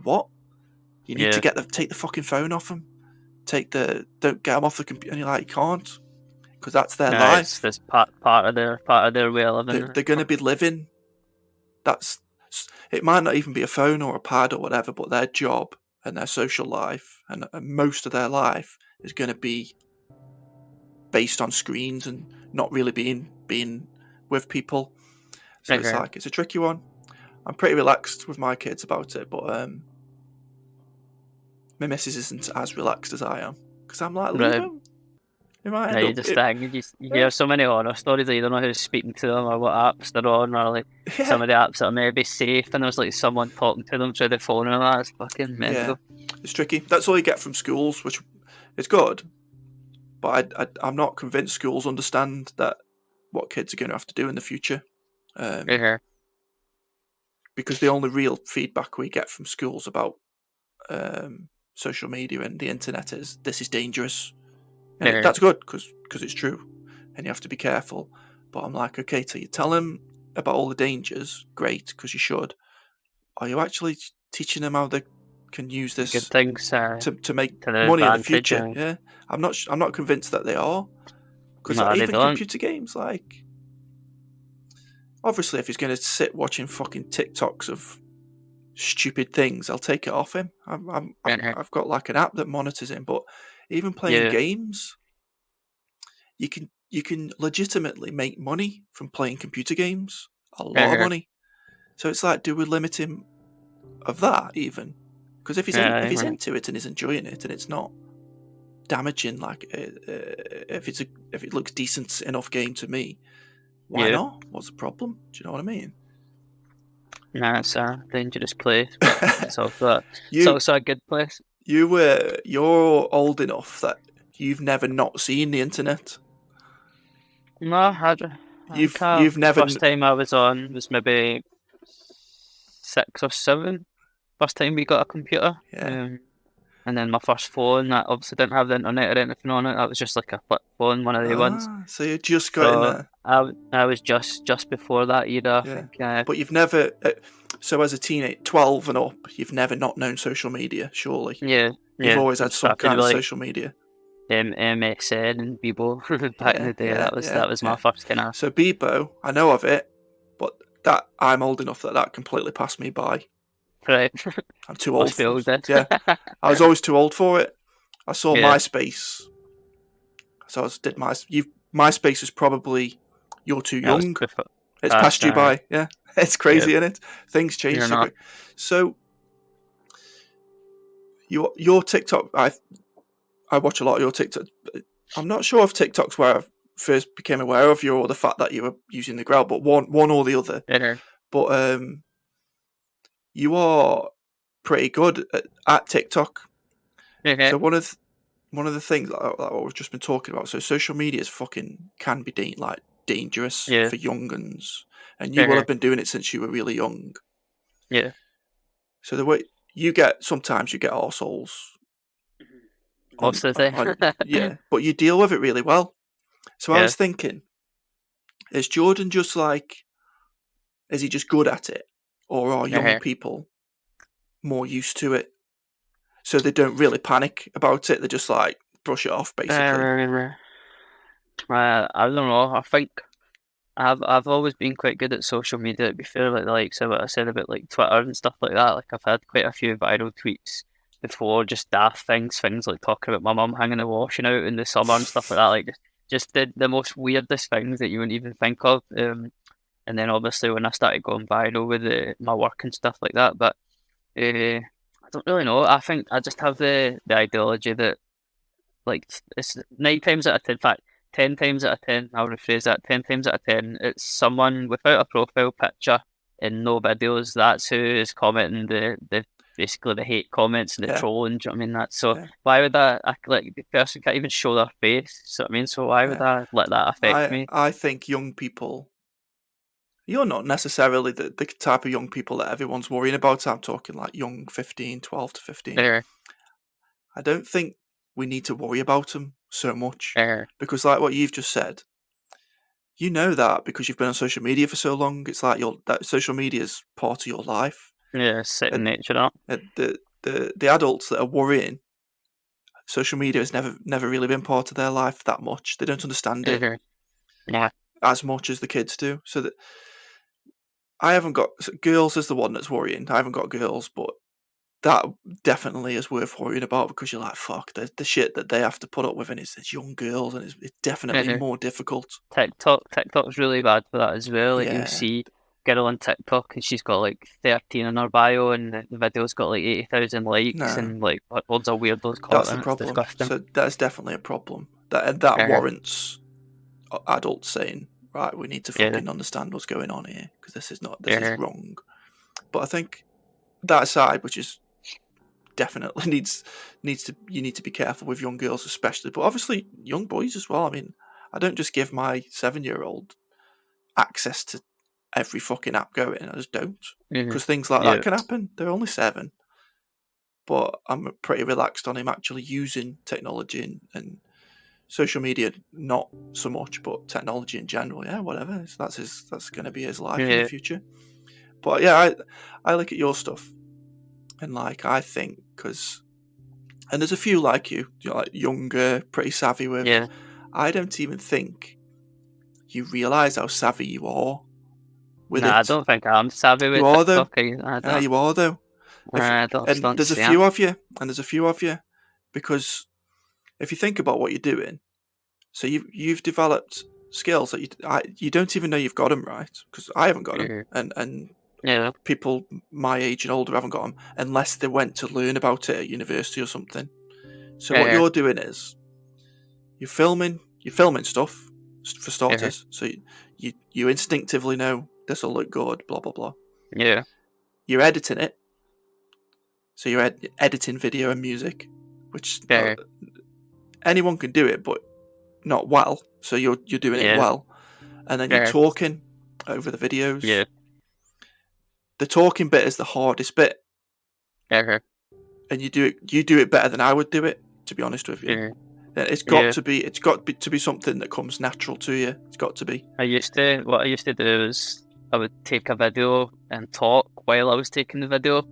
what? You need to take the fucking phone off them. Don't get them off the computer. And you're like, you can't, because that's their life. It's part of their way of living. They're going to be living. It might not even be a phone or a pad or whatever, but their job and their social life and most of their life is going to be based on screens and not really being with people. So it's a tricky one. I'm pretty relaxed with my kids about it, but my missus isn't as relaxed as I am, because I'm like, leave them. You hear so many horror stories that you don't know who's speaking to them or what apps they're on, or like some of the apps that are maybe safe, and there's like someone talking to them through the phone and all that. It's fucking mental. It's tricky. That's all you get from schools, which is good, but I'm not convinced schools understand that what kids are going to have to do in the future. Because the only real feedback we get from schools about social media and the internet is, this is dangerous. And that's good, because it's true, and you have to be careful. But I'm like, okay, so you tell them about all the dangers, great, because you should. Are you actually teaching them how they can use this good things to make money in the future? Yeah, I'm not convinced that they are. Because even computer games, like, obviously, if he's going to sit watching fucking TikToks of stupid things, I'll take it off him. I've got like an app that monitors him. But even playing games, you can legitimately make money from playing computer games. A lot of money. So it's like, do we limit him of that even? Because if he's into it and he's enjoying it and it's not damaging, like if it looks decent enough game to me, why not? What's the problem? Do you know what I mean? Nah, it's a dangerous place. It's also a good place. You're old enough that you've never not seen the internet. No, you've never. First time I was on was maybe 6 or 7. First time we got a computer. Yeah. And then my first phone, that obviously didn't have the internet or anything on it. That was just like a flip phone, one of the ones. So you just got in there. I was just before that era, I think. But you've never. So as a teenager, 12 and up, you've never not known social media, surely. Yeah. You've always had some kind of social media. MSN and Bebo back in the day. That was my first kind of. So Bebo, I know of it, but that I'm old enough that completely passed me by. Right. I'm too old for it. Yeah. I was always too old for it. I saw MySpace. So I did MySpace is probably you're too young. It's passed you by. Yeah. It's crazy, isn't it? Things change so quick. So your TikTok, I watch a lot of your TikTok. I'm not sure if TikTok's where I first became aware of you or the fact that you were using the growl, but one or the other. But you are pretty good at TikTok. So one of the things that we've just been talking about. So social media is can be dangerous for young uns, and you will have been doing it since you were really young. Yeah. So the way sometimes you get arseholes. Most of the time. Yeah, but you deal with it really well. So I was thinking, is Jordan just is he just good at it? Or are young people more used to it? So they don't really panic about it. They just brush it off, basically. I don't know. I think I've always been quite good at social media. To be fair, so what I said about Twitter and stuff like that. I've had quite a few viral tweets before, just daft things like talking about my mum hanging the washing out in the summer and stuff like that. Just the most weirdest things that you wouldn't even think of. And then obviously when I started going viral with my work and stuff like that, but I don't really know. I think I just have the ideology that it's 9 times out of 10, in fact 10 times out of 10, I'll rephrase that, 10 times out of 10, it's someone without a profile picture and no videos. That's who is commenting the basically the hate comments and the trolling. Do you know what I mean? That's so. Why would that? The person can't even show their face. So I mean, so why would I let that affect me? I think young people. You're not necessarily the type of young people that everyone's worrying about. I'm talking young 15, 12 to 15. I don't think we need to worry about them so much. Because what you've just said, you know that because you've been on social media for so long. It's that social media is part of your life. Yeah, second nature up. The adults that are worrying, social media has never really been part of their life that much. They don't understand it as much as the kids do. So that I haven't got girls as the one that's worrying. I haven't got girls, but that definitely is worth worrying about because you're like, fuck, the shit that they have to put up with, and it's young girls, and it's definitely more difficult. TikTok's really bad for that as well. You see girl on TikTok and she's got 13 in her bio, and the video's got 80,000 likes and loads of weirdos. That's the problem. So that's definitely a problem. That warrants adults saying, right, we need to fucking understand what's going on here because this is wrong. But I think that side, which is definitely you need to be careful with young girls especially, but obviously young boys as well. I mean, I don't just give my 7-year-old access to every fucking app going. I just don't, because things like that can happen. They're only 7, but I'm pretty relaxed on him actually using technology and social media, not so much, but technology in general. Yeah, whatever. That's going to be his life in the future. But yeah, I look at your stuff and I think and there's a few like you, you're younger, pretty savvy with. Yeah. I don't even think you realise how savvy you are with it. I don't think I'm savvy with TikTok. You are though. And there's a few of you, because if you think about what you're doing, so you've developed skills that you don't even know you've got them, right? Because I haven't got them, and people my age and older haven't got them unless they went to learn about it at university or something. So what you're doing is you're filming stuff for starters. So you instinctively know this will look good, blah blah blah. Yeah. You're editing it. So you're editing video and music, which anyone can do it, but not well. So you're doing it well, and then you're talking over the videos. Yeah. The talking bit is the hardest bit. And you do it better than I would do it, to be honest with you. It's got to be something that comes natural to you. It's got to be. What I used to do is I would take a video and talk while I was taking the video.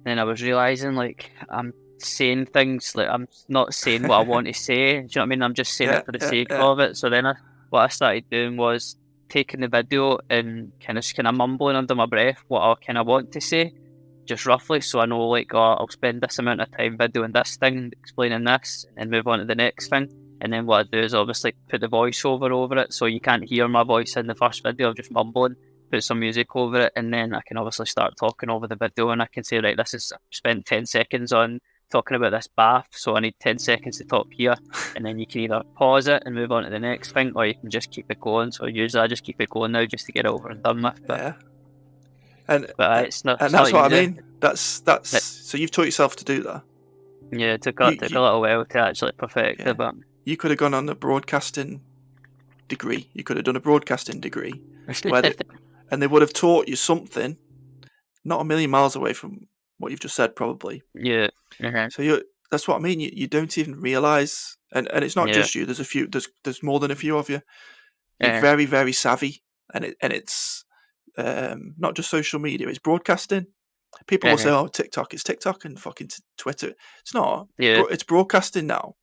And I was realising, like, I'm saying things, like, I'm not saying what I want to say. Do you know what I mean? I'm just saying it for the sake of it. So then what I started doing was taking the video and kind of mumbling under my breath what I kind of want to say, just roughly, so I know, like, I'll spend this amount of time videoing this thing, explaining this, and move on to the next thing. And then what I do is obviously put the voiceover over it, so you can't hear my voice in the first video, I'm just mumbling. Put some music over it, and then I can obviously start talking over the video, and I can say, right, this is, I've spent 10 seconds on talking about this bath, so I need 10 seconds to talk here, and then you can either pause it and move on to the next thing, or you can just keep it going. So usually I just keep it going now just to get it over and done with. But it's not. And that's what I mean. That's so you've taught yourself to do that. Yeah, it took a little while to actually perfect it, but you could have gone on a broadcasting degree. You could have done a broadcasting degree, and they would have taught you something, not a million miles away from what you've just said, probably. Yeah. So that's what I mean. You don't even realise, and it's not just you. There's a few. There's more than a few of you. You're very, very savvy, and it's not just social media. It's broadcasting. People will say, "Oh, TikTok. It's TikTok and fucking Twitter." It's not. Yeah. It's broadcasting now.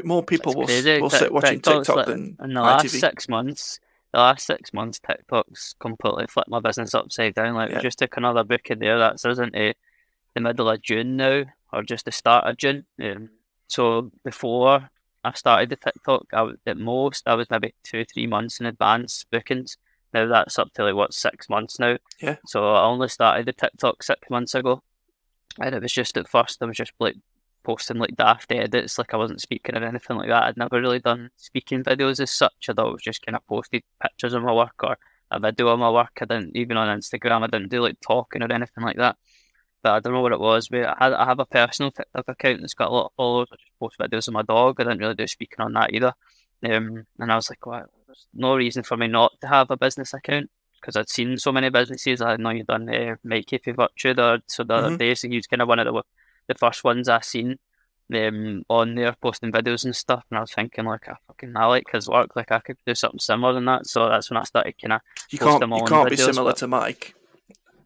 More people will sit watching TikTok than in the ITV. last 6 months. The last 6 months, TikTok's completely flipped my business upside down. Like, we just took another book in there that's into the middle of June now, or just the start of June. So before I started the TikTok, I was maybe 2-3 months in advance bookings. Now that's up to 6 months now. Yeah. So I only started the TikTok 6 months ago, and it was just at first I was just posting daft edits, I wasn't speaking or anything like that. I'd never really done speaking videos as such. I thought it was just kind of posted pictures of my work or a video of my work. I didn't, even on Instagram, I didn't do talking or anything like that. But I don't know what it was. But I have a personal TikTok account that's got a lot of followers. I just post videos of my dog. I didn't really do speaking on that either. And I was like, well, there's no reason for me not to have a business account, because I'd seen so many businesses. I know you've done Mikey for Virtue the other day, so he was kind of one of the first ones I seen on there posting videos and stuff, and I was thinking I like his work, I could do something similar than that. So that's when I started kind of posting my own videos. You can't be similar to Mike.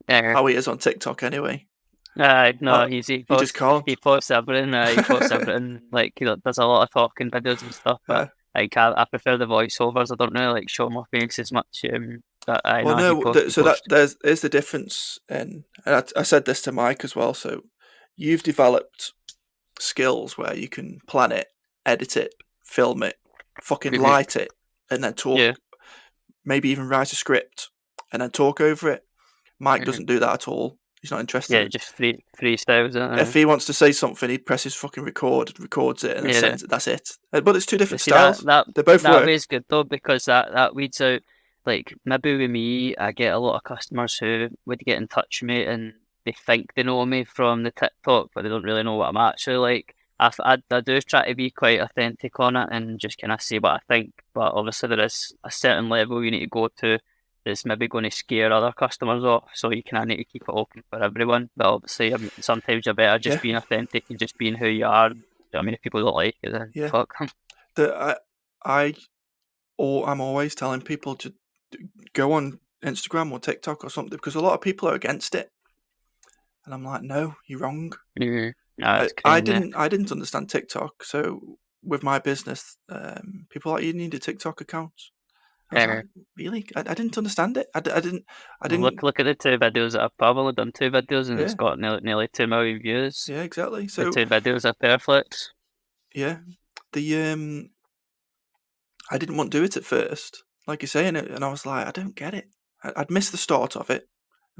How he is on TikTok anyway. No, he just can't. He posts everything. He posts everything. He does a lot of talking videos and stuff. But I prefer the voiceovers. I don't really show my face as much. There's the difference. And I said this to Mike as well. So you've developed skills where you can plan it, edit it, film it, fucking light it, and then talk. Yeah. Maybe even write a script and then talk over it. Mike doesn't do that at all. He's not interested. Yeah, just freestyles. If he wants to say something, he presses fucking record, records it, and sends it. That's it. But it's two different styles. They both work. That is good though, because that weeds out. Maybe with me, I get a lot of customers who would get in touch with me and they think they know me from the TikTok, but they don't really know what I'm actually like. I do try to be quite authentic on it and just kind of say what I think, but obviously there is a certain level you need to go to that's maybe going to scare other customers off, so you kind of need to keep it open for everyone. But obviously, sometimes you're better just being authentic and just being who you are. If people don't like it, then fuck them. I'm always telling people to go on Instagram or TikTok or something, because a lot of people are against it, and I'm like, no, you're wrong. Mm-hmm. No, I didn't understand TikTok, so with my business, people are like, you need a TikTok account. I was like, really? I didn't understand it. I didn't. Look at the 2 videos that I've probably done 2 videos and it's got nearly 2 million views. Yeah, exactly. So the 2 videos are perfect. Yeah, I didn't want to do it at first, like you say, and I was like, I don't get it. I'd missed the start of it.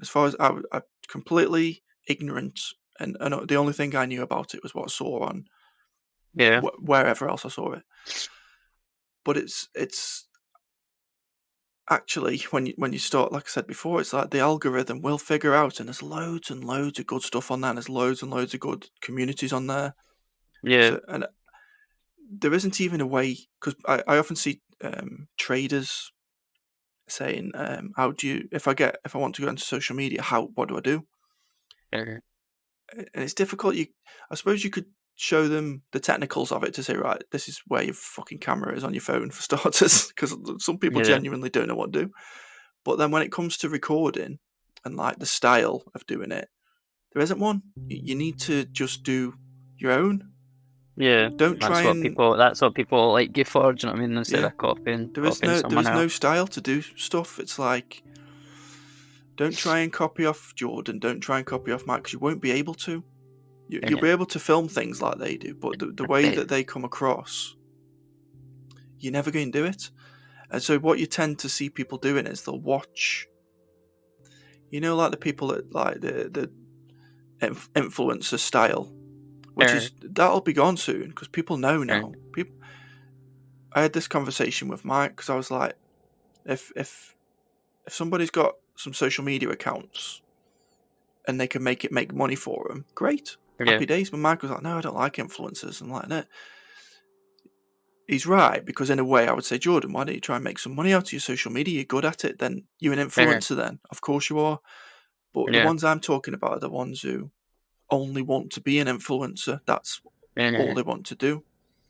As far as I'm completely ignorant, and the only thing I knew about it was what I saw on wherever else I saw it. But it's actually when you start, like I said before, it's like the algorithm will figure out, and there's loads and loads of good stuff on there. And there's loads and loads of good communities on there. Yeah. So, and there isn't even a way, because I often see traders saying, "How do you? If I want to go into social media, what do I do?" And it's difficult. I suppose you could show them the technicals of it to say, right, this is where your fucking camera is on your phone for starters, because some people genuinely don't know what to do. But then when it comes to recording and like the style of doing it, there isn't one. You need to just do your own. Yeah, Don't try that's what people like you for. Do you know what I mean? Instead of copying there is someone else. no style to do stuff. It's like, don't try and copy off Jordan. Don't try and copy off Matt, because you won't be able to. You'll be able to film things like they do, but the way that they come across, you're never going to do it. And so what you tend to see people doing is they'll watch, like the people that like the influencer style, which is, that'll be gone soon, because people know now. I had this conversation with Mike, because I was like, if somebody's got some social media accounts and they can make money for them, great, happy days. But Mike was like, no, I don't like influencers. And like that, he's right, because in a way I would say, Jordan, why don't you try and make some money out of your social media? You're good at it, then you're an influencer. Then of course you are. But the ones I'm talking about are the ones who only want to be an influencer. That's all they want to do.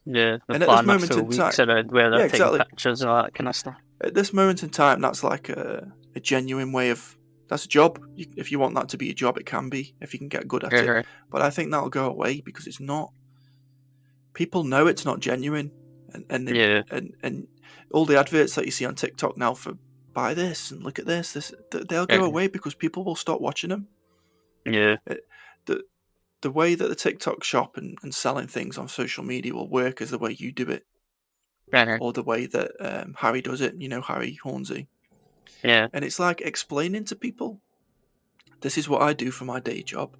Yeah, and at this moment in time, where they're taking pictures and all that kind of stuff. At this moment in time, that's like a genuine way of, that's a job. If you want that to be a job, it can be, if you can get good at it. But I think that'll go away, because it's not. People know it's not genuine, and all the adverts that you see on TikTok now for buy this and look at this, they'll go away, because people will stop watching them. Yeah. The way that the TikTok shop and selling things on social media will work is the way you do it. Or the way that Harry does it, Harry Hornsey. Yeah. And it's like explaining to people, this is what I do for my day job.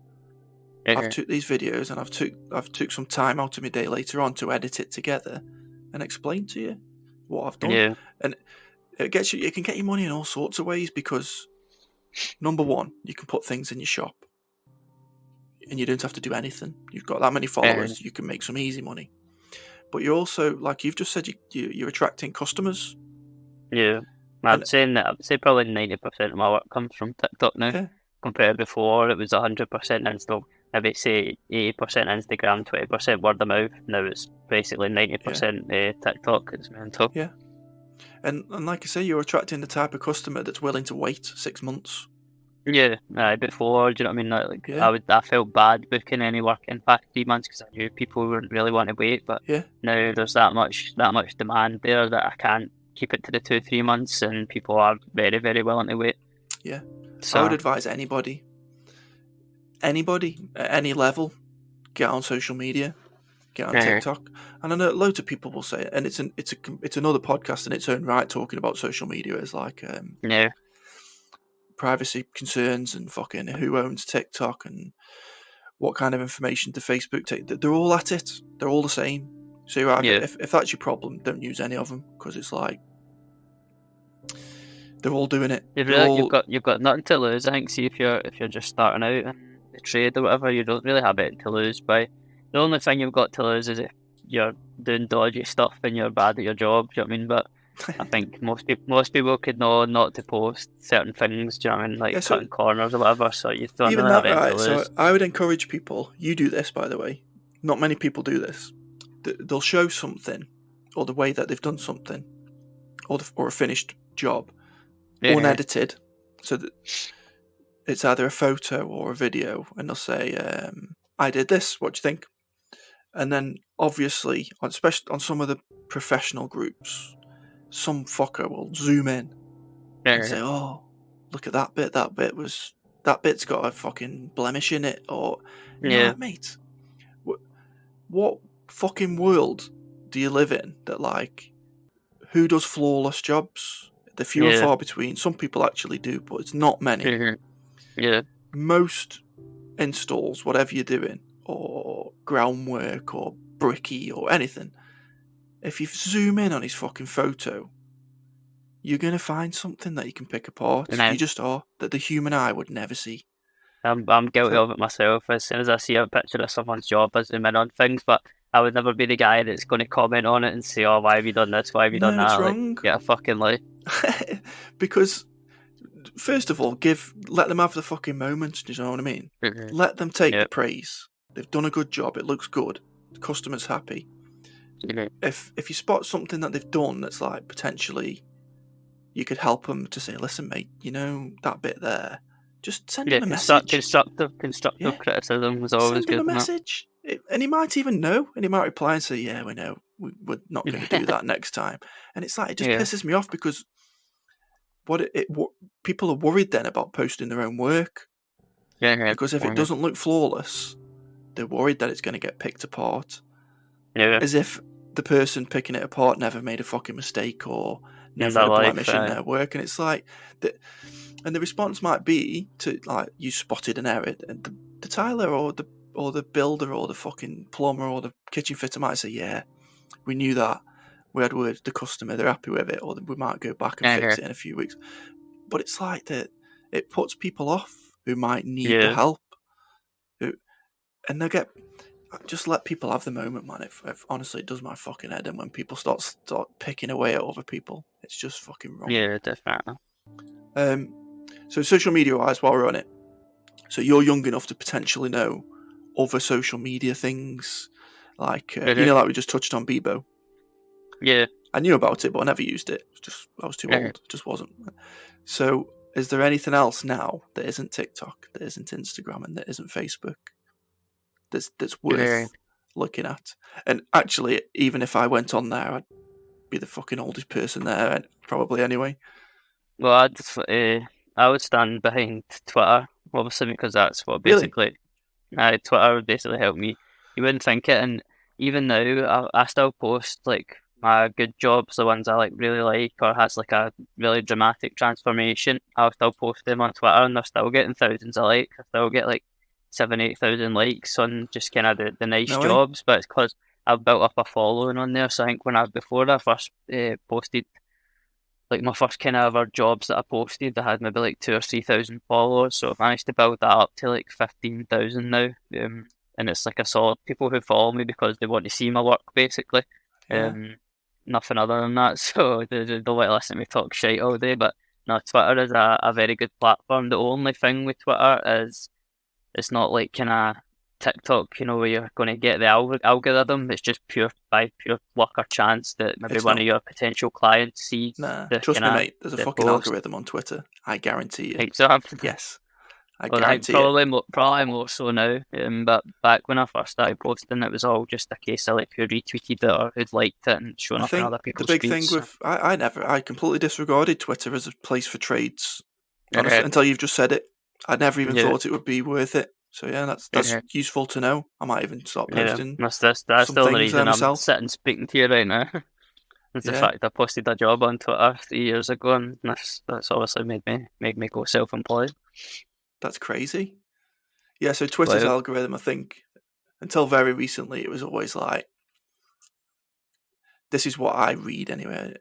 I've took these videos and I've took some time out of my day later on to edit it together and explain to you what I've done. Yeah. And it can get you money in all sorts of ways, because number one, you can put things in your shop and you don't have to do anything. You've got that many followers, you can make some easy money. But you're also, like you've just said, you're attracting customers. Yeah. I'd say probably 90% of my work comes from TikTok now. Yeah. Compared to before, it was 100% Insta, maybe say 80% Instagram, 20% word of mouth. Now it's basically 90% TikTok. It's mental. Yeah. And like I say, you're attracting the type of customer that's willing to wait 6 months. Yeah, before, do you know what I mean? I felt bad booking any work in past 3 months, because I knew people wouldn't really want to wait. But now there's that much demand there that I can't keep it to the 2-3 months, and people are very, very willing to wait. Yeah, so I would advise anybody at any level, get on social media, get on TikTok. And I know loads of people will say it, and it's another podcast in its own right, talking about social media as like privacy concerns and fucking who owns TikTok and what kind of information do Facebook take. They're all at it. They're all the same. So you're right, if that's your problem, don't use any of them, because it's like they're all doing it. You've got nothing to lose. I think. See, if you're just starting out in the trade or whatever, you don't really have anything to lose. By the only thing you've got to lose is if you're doing dodgy stuff and you're bad at your job. Do you know what I mean? But I think most people could know not to post certain things. Do you know what I mean? Like cutting corners or whatever. So you don't really have anything to lose. So I would encourage people. You do this, by the way. Not many people do this. They'll show something, or the way that they've done something, or a finished job, unedited, so that it's either a photo or a video, and they'll say, I did this, what do you think? And then, obviously, especially on some of the professional groups, some fucker will zoom in and say, "Oh, look at that bit. That bit's got a fucking blemish in it." Or, like, mate, what fucking world do you live in that, like, who does flawless jobs? They're few and far between. Some people actually do, but it's not many. Most installs, whatever you're doing, or groundwork, or bricky, or anything, if you zoom in on his fucking photo, you're going to find something that you can pick apart. You just are, that the human eye would never see. I'm guilty of it myself. As soon as I see a picture of someone's job, I zoom in on things, but I would never be the guy that's going to comment on it and say, "Oh, why have you done this? Why have you done that?" It's wrong. Like, get a fucking life. Because, first of all, let them have the fucking moment. Do you know what I mean? Let them take the praise. They've done a good job. It looks good. The customer's happy. If you spot something that they've done that's like potentially, you could help them to say, "Listen, mate, you know that bit there." Just send him a message. Constructive criticism is always good. Send him a message, and he might even know, and he might reply and say, "Yeah, we know. We're not going to do that next time." And it's like, it just pisses me off because what people are worried then about posting their own work. Because if it doesn't look flawless, they're worried that it's going to get picked apart. As if the person picking it apart never made a fucking mistake or never had a blemish in their work. And it's like that. And the response might be to, like, you spotted an error, and the tiler or the builder or the fucking plumber or the kitchen fitter might say, "Yeah, we knew that. We had word with the customer, they're happy with it, or we might go back and fix it in a few weeks." But it's like that, it puts people off who might need the help. And they just let people have the moment, man. Honestly, it does my fucking head in when people start picking away at other people. It's just fucking wrong. Yeah, definitely. So social media wise, while we're on it, so you're young enough to potentially know other social media things, like like we just touched on Bebo. Yeah, I knew about it, but I never used it. I was too old. It just wasn't. So, is there anything else now that isn't TikTok, that isn't Instagram, and that isn't Facebook that's worth looking at? And actually, even if I went on there, I'd be the fucking oldest person there, probably anyway. Well, I would stand behind Twitter, obviously, because that's what basically, Twitter would basically help me. You wouldn't think it, and even now, I still post like my good jobs, the ones I like really like, or has like a really dramatic transformation. I'll still post them on Twitter, and they're still getting thousands of likes. I still get like 7,000-8,000 likes on just kind of the nice jobs, but it's because I've built up a following on there. So I think before I first posted, like my first kind of ever jobs that I posted, I had maybe like 2,000 or 3,000 followers. So I've managed to build that up to like 15,000 now. And it's like a solid people who follow me because they want to see my work, basically. Nothing other than that. So they don't want to listen to me talk shite all day. But no, Twitter is a very good platform. The only thing with Twitter is it's not like kind of TikTok, where you're going to get the algorithm. It's just by pure luck or chance that maybe one of your potential clients sees. Nah, trust me, mate. There's a fucking algorithm on Twitter. I guarantee you. Exactly. Yes, I guarantee probably more so now. But back when I first started posting, it was all just a case of like who retweeted it or who'd liked it and showing up in other people's feeds. The big thing with I completely disregarded Twitter as a place for trades. Honestly, until you've just said it, I never even thought it would be worth it. So yeah, that's useful to know. I might even start posting. That's still the reason I'm sitting speaking to you right now. It's the fact I posted a job on Twitter 3 years ago, and that's obviously made me go self-employed. That's crazy. Yeah, so Twitter's algorithm, I think, until very recently, it was always like, this is what I read anyway.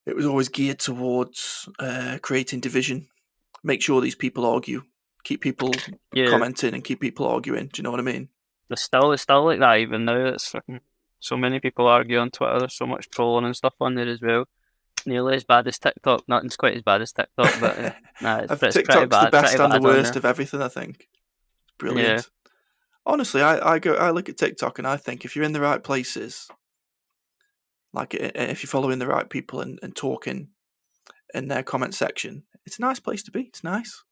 It was always geared towards creating division. Make sure these people argue. Keep people commenting and keep people arguing. Do you know what I mean? It's still like that even now. It's so many people argue on Twitter. There's so much trolling and stuff on there as well. Nearly as bad as TikTok. Nothing's quite as bad as TikTok, but it's TikTok's pretty bad. The best and the worst of everything, I think. It's brilliant. Yeah. Honestly, I look at TikTok and I think if you're in the right places, like if you're following the right people and talking in their comment section, it's a nice place to be. It's nice.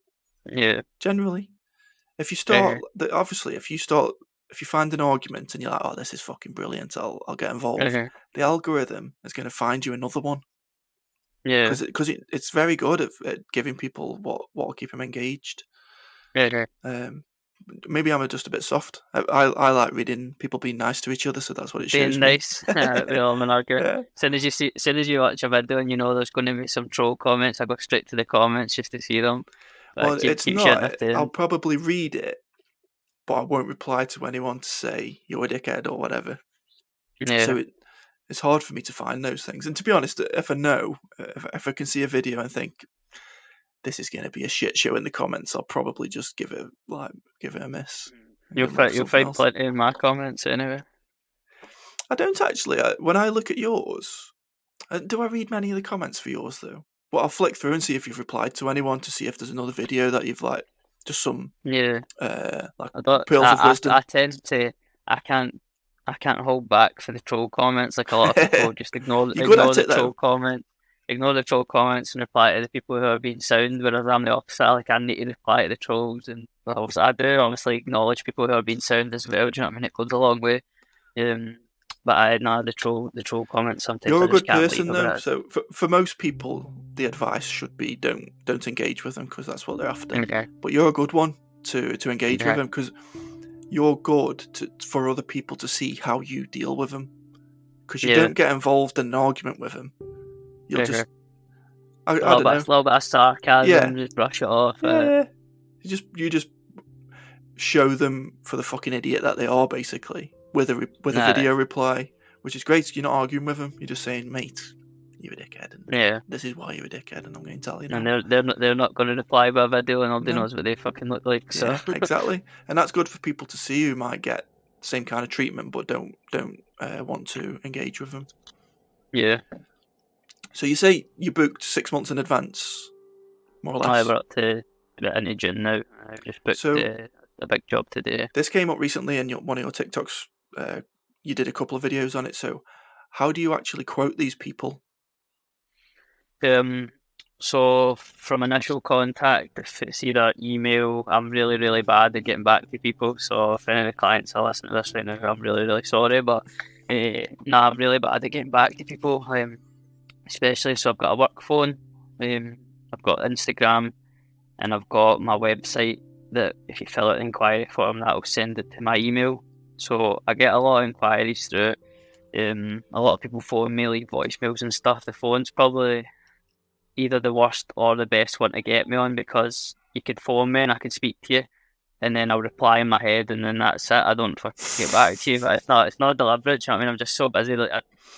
Yeah. Generally, if you start, obviously, if you start if you find an argument and you're like, oh, this is fucking brilliant, I'll get involved. The algorithm is going to find you another one. Yeah. Because it's very good at giving people what will keep them engaged. Maybe I'm just a bit soft. I like reading people being nice to each other, so that's what it shows being nice. We all an argument. Yeah. As soon as you watch a video and you know there's going to be some troll comments, I go straight to the comments just to see them. Well, it's not. I'll probably read it, but I won't reply to anyone to say you're a dickhead or whatever. Yeah. So it's hard for me to find those things. And to be honest, if I know, if I can see a video and think this is going to be a shit show in the comments, I'll probably just give it a miss. You'll find plenty in my comments anyway. I don't actually. When I look at yours, do I read many of the comments for yours though? Well, I'll flick through and see if you've replied to anyone to see if there's another video that you've like just some like pearls of wisdom. I tend to I can't hold back for the troll comments. Like a lot of people just ignore the troll comment. Ignore the troll comments and reply to the people who are being sound, whereas I'm the opposite. Like, I need to reply to the trolls, and obviously I do obviously acknowledge people who are being sound as well. Do you know what I mean? It goes a long way. But the troll comments sometimes. You're a good person though, so for most people, the advice should be don't engage with them because that's what they're after. Okay. But you're a good one to engage with them because you're good for other people to see how you deal with them because you don't get involved in an argument with them. You'll just I don't know. A little bit of sarcasm, just brush it off. Yeah. You just show them for the fucking idiot that they are, basically, with a video reply, which is great. You're not arguing with them. You're just saying, mate, you're a dickhead, and this is why you're a dickhead, and I'm going to tell you now. And they're not going to reply by video, and all they know is what they fucking look like. So. Yeah, exactly. And that's good for people to see who might get the same kind of treatment, but don't want to engage with them. Yeah. So you say you booked 6 months in advance, more or less? We're up to into June now. I just booked a big job today. This came up recently in one of your TikToks. You did a couple of videos on it. So how do you actually quote these people? So from initial contact, if it's either email, I'm really, really bad at getting back to people. So if any of the clients are listening to this right now, I'm really, really sorry. But I'm really bad at getting back to people. Especially, so I've got a work phone, I've got Instagram, and I've got my website that if you fill out an inquiry form, that'll send it to my email. So I get a lot of inquiries through it. A lot of people phone me, leave voicemails and stuff. The phone's probably either the worst or the best one to get me on because you could phone me and I could speak to you, and then I'll reply in my head, and then that's it. I don't fucking get back to you. But it's not deliberate. You know what I mean? I'm just so busy.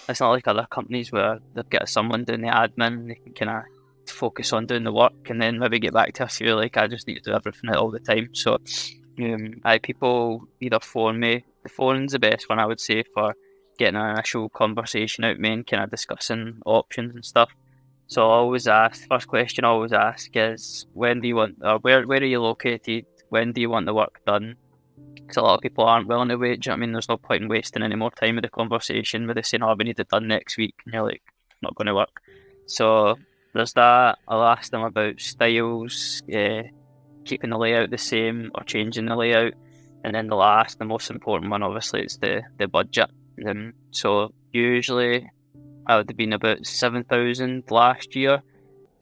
It's not like other companies where they've got someone doing the admin, they can kind of focus on doing the work and then maybe get back to us. Feel like I just need to do everything all the time. So, people either phone me. The phone's the best one, I would say, for getting an initial conversation out, me and kind of discussing options and stuff. So I always ask, first question I always ask is, when do you want, or where are you located? When do you want the work done? Because a lot of people aren't willing to wait. Do you know what I mean? There's no point in wasting any more time with the conversation with they saying, oh, we need it done next week. And you're like, not going to work. So there's that. I'll ask them about styles, keeping the layout the same or changing the layout. And then the most important one, obviously, is the budget. So usually I would have been about 7,000 last year.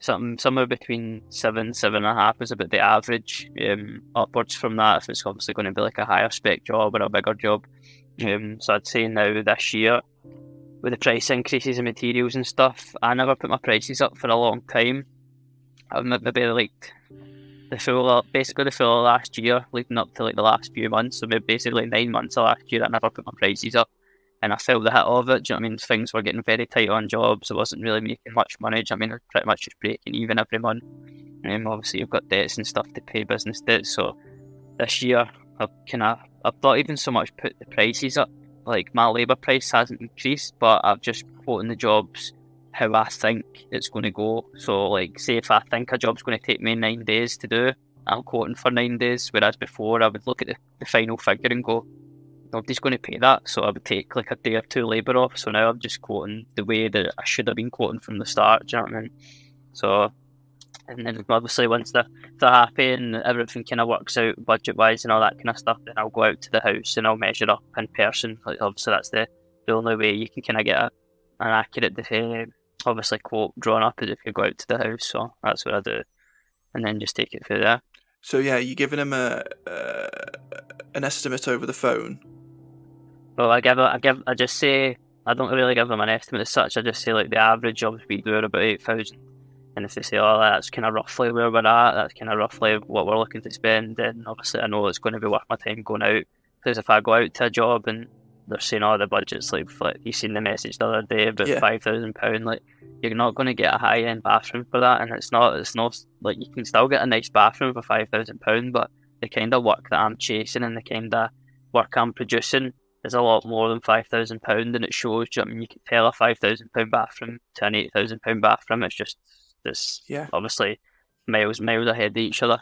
Somewhere between 7.5 is about the average. Upwards from that, if it's obviously going to be like a higher spec job or a bigger job. So I'd say now this year, with the price increases in materials and stuff, I never put my prices up for a long time. I've maybe like the full last year, leading up to like the last few months. So maybe basically 9 months of last year, I never put my prices up. And I felt the hit of it. Do you know what I mean? Things were getting very tight on jobs. I wasn't really making much money. Do you know what I mean? I was pretty much just breaking even every month. Obviously, you've got debts and stuff to pay, business debts. So this year, I've not even so much put the prices up. Like, my labour price hasn't increased, but I've just quoting the jobs how I think it's going to go. So, like, say if I think a job's going to take me 9 days to do, I'm quoting for 9 days. Whereas before, I would look at the final figure and go, nobody's going to pay that, so I would take like a day or two labour off. So now I'm just quoting the way that I should have been quoting from the start. Do you know what I mean? So and then obviously once they're happy and everything kind of works out budget wise and all that kind of stuff, then I'll go out to the house and I'll measure up in person. Like, obviously that's the only way you can kind of get an accurate, obviously quote drawn up is if you go out to the house. So that's what I do, and then just take it through there. So yeah, you're giving them an estimate over the phone. Well, I just say I don't really give them an estimate as such. I just say like the average jobs we do are about 8,000, and if they say, "Oh, that's kind of roughly where we're at," that's kind of roughly what we're looking to spend, then obviously I know it's going to be worth my time going out. Because if I go out to a job and they're saying, "Oh, the budget's like you seen the message the other day about £5,000," like you're not going to get a high end bathroom for that, and it's not like you can still get a nice bathroom for £5,000, but the kind of work that I'm chasing and the kind of work I'm producing is a lot more than £5,000, and it shows. I mean, you can tell a £5,000 bathroom to an £8,000 bathroom. It's just this, obviously, miles ahead of each other.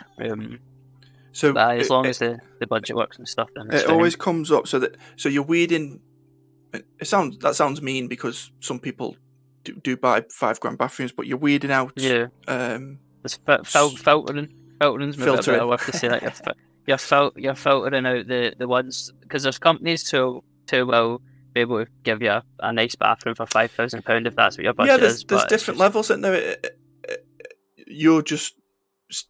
So as long as the budget works and stuff, then it's it always comes up. So you're weeding. That sounds mean because some people do buy $5,000 bathrooms, but you're weeding out. Yeah. It's filtering. Filtering's maybe a better word to say that. You're filtering out the ones, because there's companies who will be able to give you a nice bathroom for £5,000 if that's what your budget is. There's different levels in there. You're just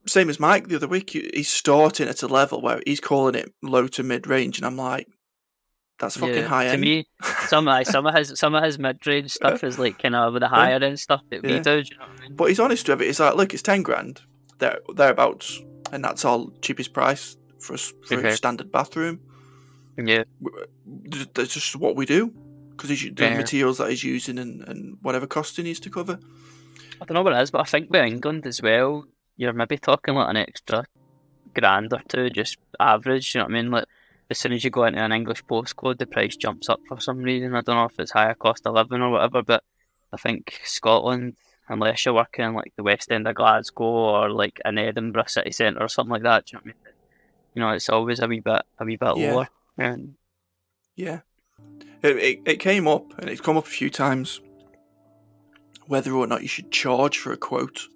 same as Mike the other week. He's starting at a level where he's calling it low to mid range, and I'm like, that's fucking high end. To me, some of his mid range stuff is like kind of with the higher end stuff that we do. You know what I mean? But he's honest with it. He's like, look, it's £10,000 thereabouts, and that's our cheapest price for a standard bathroom. Yeah, that's just what we do because the materials that he's using and whatever cost he needs to cover. I don't know what it is, but I think with England as well, you're maybe talking like an extra £1,000 or two, just average. You know what I mean? Like as soon as you go into an English postcode, the price jumps up for some reason. I don't know if it's higher cost of living or whatever, but I think Scotland, unless you're working in like the West End of Glasgow or like in Edinburgh city centre or something like that, do you know what I mean? You know, it's always a wee bit lower. Yeah. It came up, and it's come up a few times, whether or not you should charge for a quote.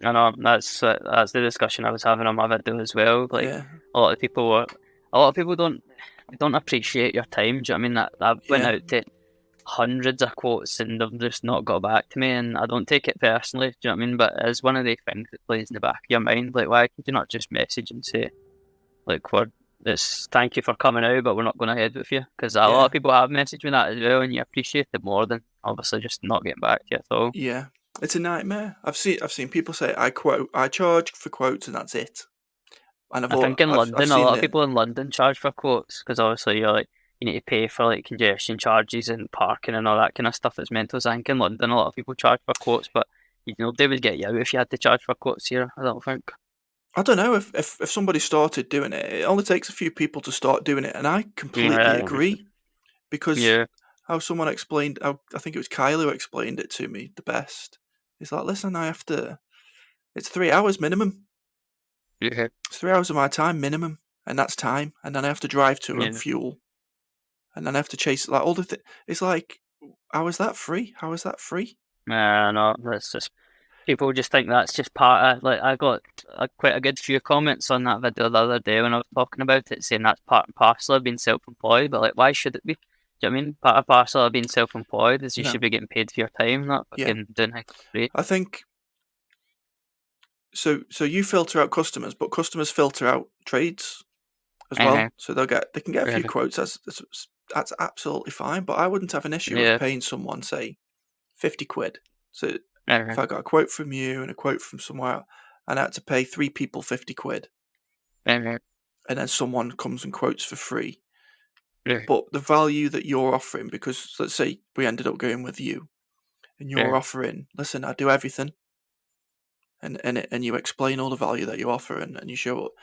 I know that's the discussion I was having on my video as well. Like a lot of people don't appreciate your time. Do you know what I mean? That I went out to hundreds of quotes and they've just not got back to me, and I don't take it personally. Do you know what I mean? But it's one of the things that plays in the back of your mind. Like, why could you not just message and say, like, thank you for coming out, but we're not going ahead with you? Because a lot of people have messaged me that as well, and you appreciate it more than obviously just not getting back to you at all. Yeah, it's a nightmare. I've seen people say I charge for quotes and that's it. And I think in London, a lot of people in London charge for quotes because obviously you need to pay for like congestion charges and parking and all that kind of stuff. It's mental. So I think in London, a lot of people charge for quotes, but they would get you out if you had to charge for quotes here. I don't think. I don't know if somebody started doing it. It only takes a few people to start doing it, and I completely agree because how someone explained, I think it was Kyle who explained it to me the best. It's like, listen, it's 3 hours minimum. Yeah. It's 3 hours of my time minimum, and that's time, and then I have to drive to and fuel, and then I have to chase like all the It's like, how is that free? How is that free? No, that's just. People just think that's just part of, like, I got quite a good few comments on that video the other day when I was talking about it, saying that's part and parcel of being self-employed, but like, why should it be? Do you know what I mean? Part and parcel of being self-employed is you should be getting paid for your time, not fucking doing it free. I think, so you filter out customers, but customers filter out trades as well, so they can get a few quotes, that's absolutely fine, but I wouldn't have an issue with paying someone, say, £50. So if I got a quote from you and a quote from somewhere, and I had to pay 3 people £50, and then someone comes and quotes for free, but the value that you're offering, because let's say we ended up going with you, and you're offering, listen, I do everything, and you explain all the value that you offer, and you show up.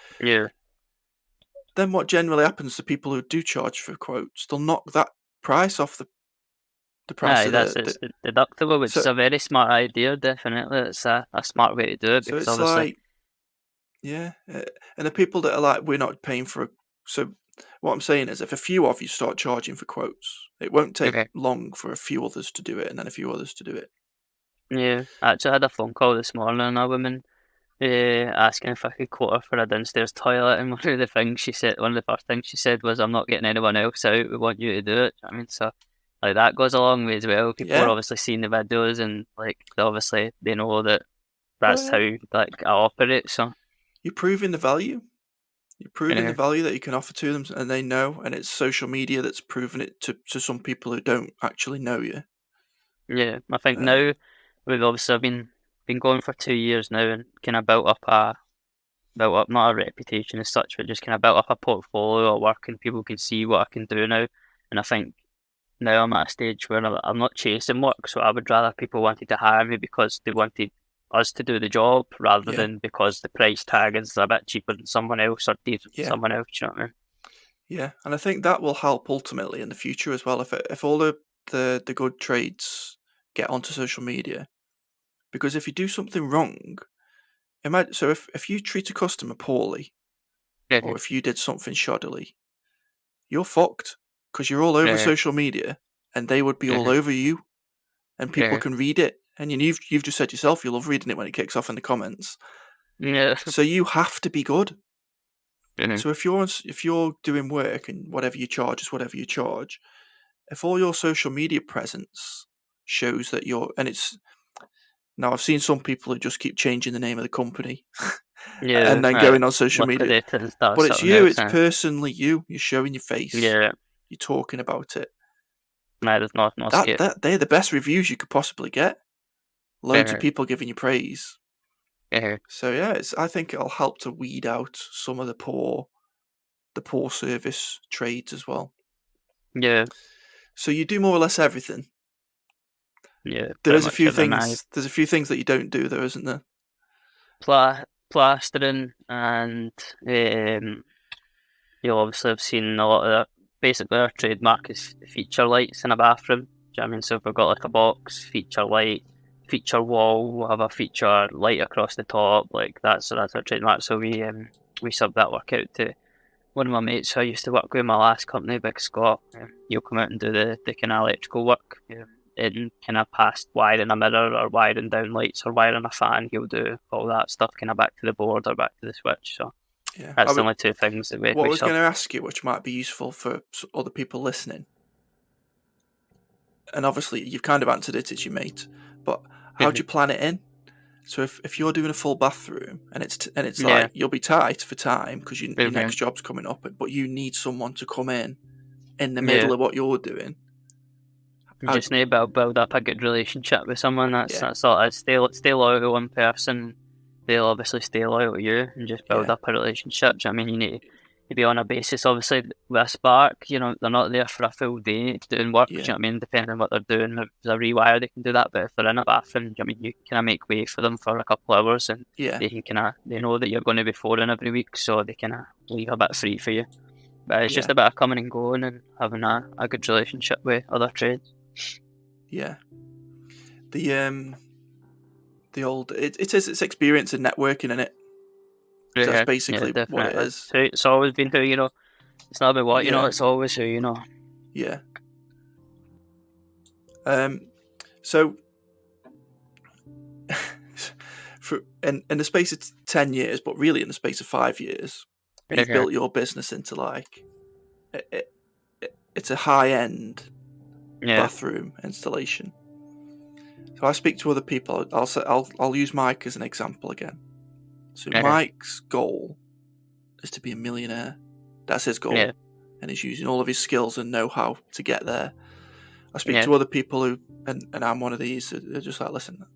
Then what generally happens to people who do charge for quotes? They'll knock that price off the price. It's deductible, which is a very smart idea. Definitely, it's a smart way to do it. Because so it's obviously, and the people that are like, we're not paying for. So what I'm saying is, if a few of you start charging for quotes, it won't take long for a few others to do it, and then a few others to do it. Yeah, actually, I had a phone call this morning, and a woman asking if I could quote her for a downstairs toilet, and one of the things she said, one of the first things she said was, "I'm not getting anyone else out. We want you to do it." I mean, so like that goes a long way as well. People are Yeah. obviously seeing the videos, and like obviously they know that Oh that's yeah. how like I operate. So You're proving the value. You're proving the yeah, value that you can offer to them, and they know. And it's social media that's proven it to some people who don't actually know you. yeah. I think Um, now we've obviously been going for 2 years now, and kind of built up not a reputation as such, but just kind of built up a portfolio of work, and people can see what I can do now. And I think now I'm at a stage where I'm not chasing work, so I would rather people wanted to hire me because they wanted us to do the job rather yeah, than because the price tag is a bit cheaper than someone else or decent than yeah, someone else. You know what I mean? yeah. And I think that will help ultimately in the future as well. If all the good trades get onto social media, because if you do something wrong, so if you treat a customer poorly, Yeah, or if you did something shoddily, you're fucked because you're all over yeah, social media, and they would be all yeah, over you, and people yeah, can read it. And you've just said yourself, you love reading it when it kicks off in the comments. yeah, So you have to be good. yeah, So if you're doing work and whatever you charge is whatever you charge, if all your social media presence shows that and it's now I've seen some people who just keep changing the name of the company yeah. and then going on social media, Liquidate and start but it's something you. else. It's personally you. You're showing your face. Yeah, You're talking about it. no, there's not That scary. that they're the best reviews you could possibly get. Loads of Yeah, people giving you praise. yeah, So yeah, I think it'll help to weed out some of the poor service trades as well. yeah, So you do more or less everything. yeah. There Pretty is a much few everything. I things. There's a few things that you don't do, though, isn't there? plastering and you'll obviously have seen a lot of that. Basically, our trademark is feature lights in a bathroom. Do you know what I mean? So if we've got like a box, feature light, feature wall, we'll have a feature light across the top. Like that's our trademark. So we sub that work out to one of my mates who I used to work with in my last company, Big Scott. He'll come out and do the kind of electrical work. In kind of past wiring a mirror or wiring down lights or wiring a fan, he'll do all that stuff kind of back to the board or back to the switch. So Yeah. that's the only two things that What I we was sub. going to ask you, which might be useful for other people listening, and obviously you've kind of answered it, it's your mate, but how do you plan it in? So if you're doing a full bathroom and it's Yeah, like you'll be tight for time because your yeah, next job's coming up, but you need someone to come in the yeah. middle of what you're doing. You just need to build up a good relationship with someone. Yeah, That's all. I stay loyal to one person. They'll obviously stay loyal to you, and just build yeah, up a relationship. Do you know what I mean, you need to be on a basis. Obviously, with a Spark, they're not there for a full day doing work. Do you yeah, know what I mean? Depending on what they're doing, if there's a rewire, they can do that. But if they're in a bathroom, do you know what I mean, you kind of make way for them for a couple of hours, and yeah, they know that you're going to be phoning every week, so they kind of leave a bit free for you. But it's just yeah, a bit of coming and going and having a good relationship with other trades. yeah. The old it's experience and networking in it. That's Yeah, yeah, basically what it definitely. is. So it's always been who It's not about what Yeah, It's always who yeah. So for in the space of 10 years, but really in the space of 5 years, you've Okay. built your business into like it's a high end Yeah. bathroom installation. So I speak to other people. I'll use Mike as an example again. So Okay. Mike's goal is to be a millionaire. That's his goal, Yeah. and he's using all of his skills and know-how to get there. I speak Yeah. to other people who, and I'm one of these. They're just like, listen,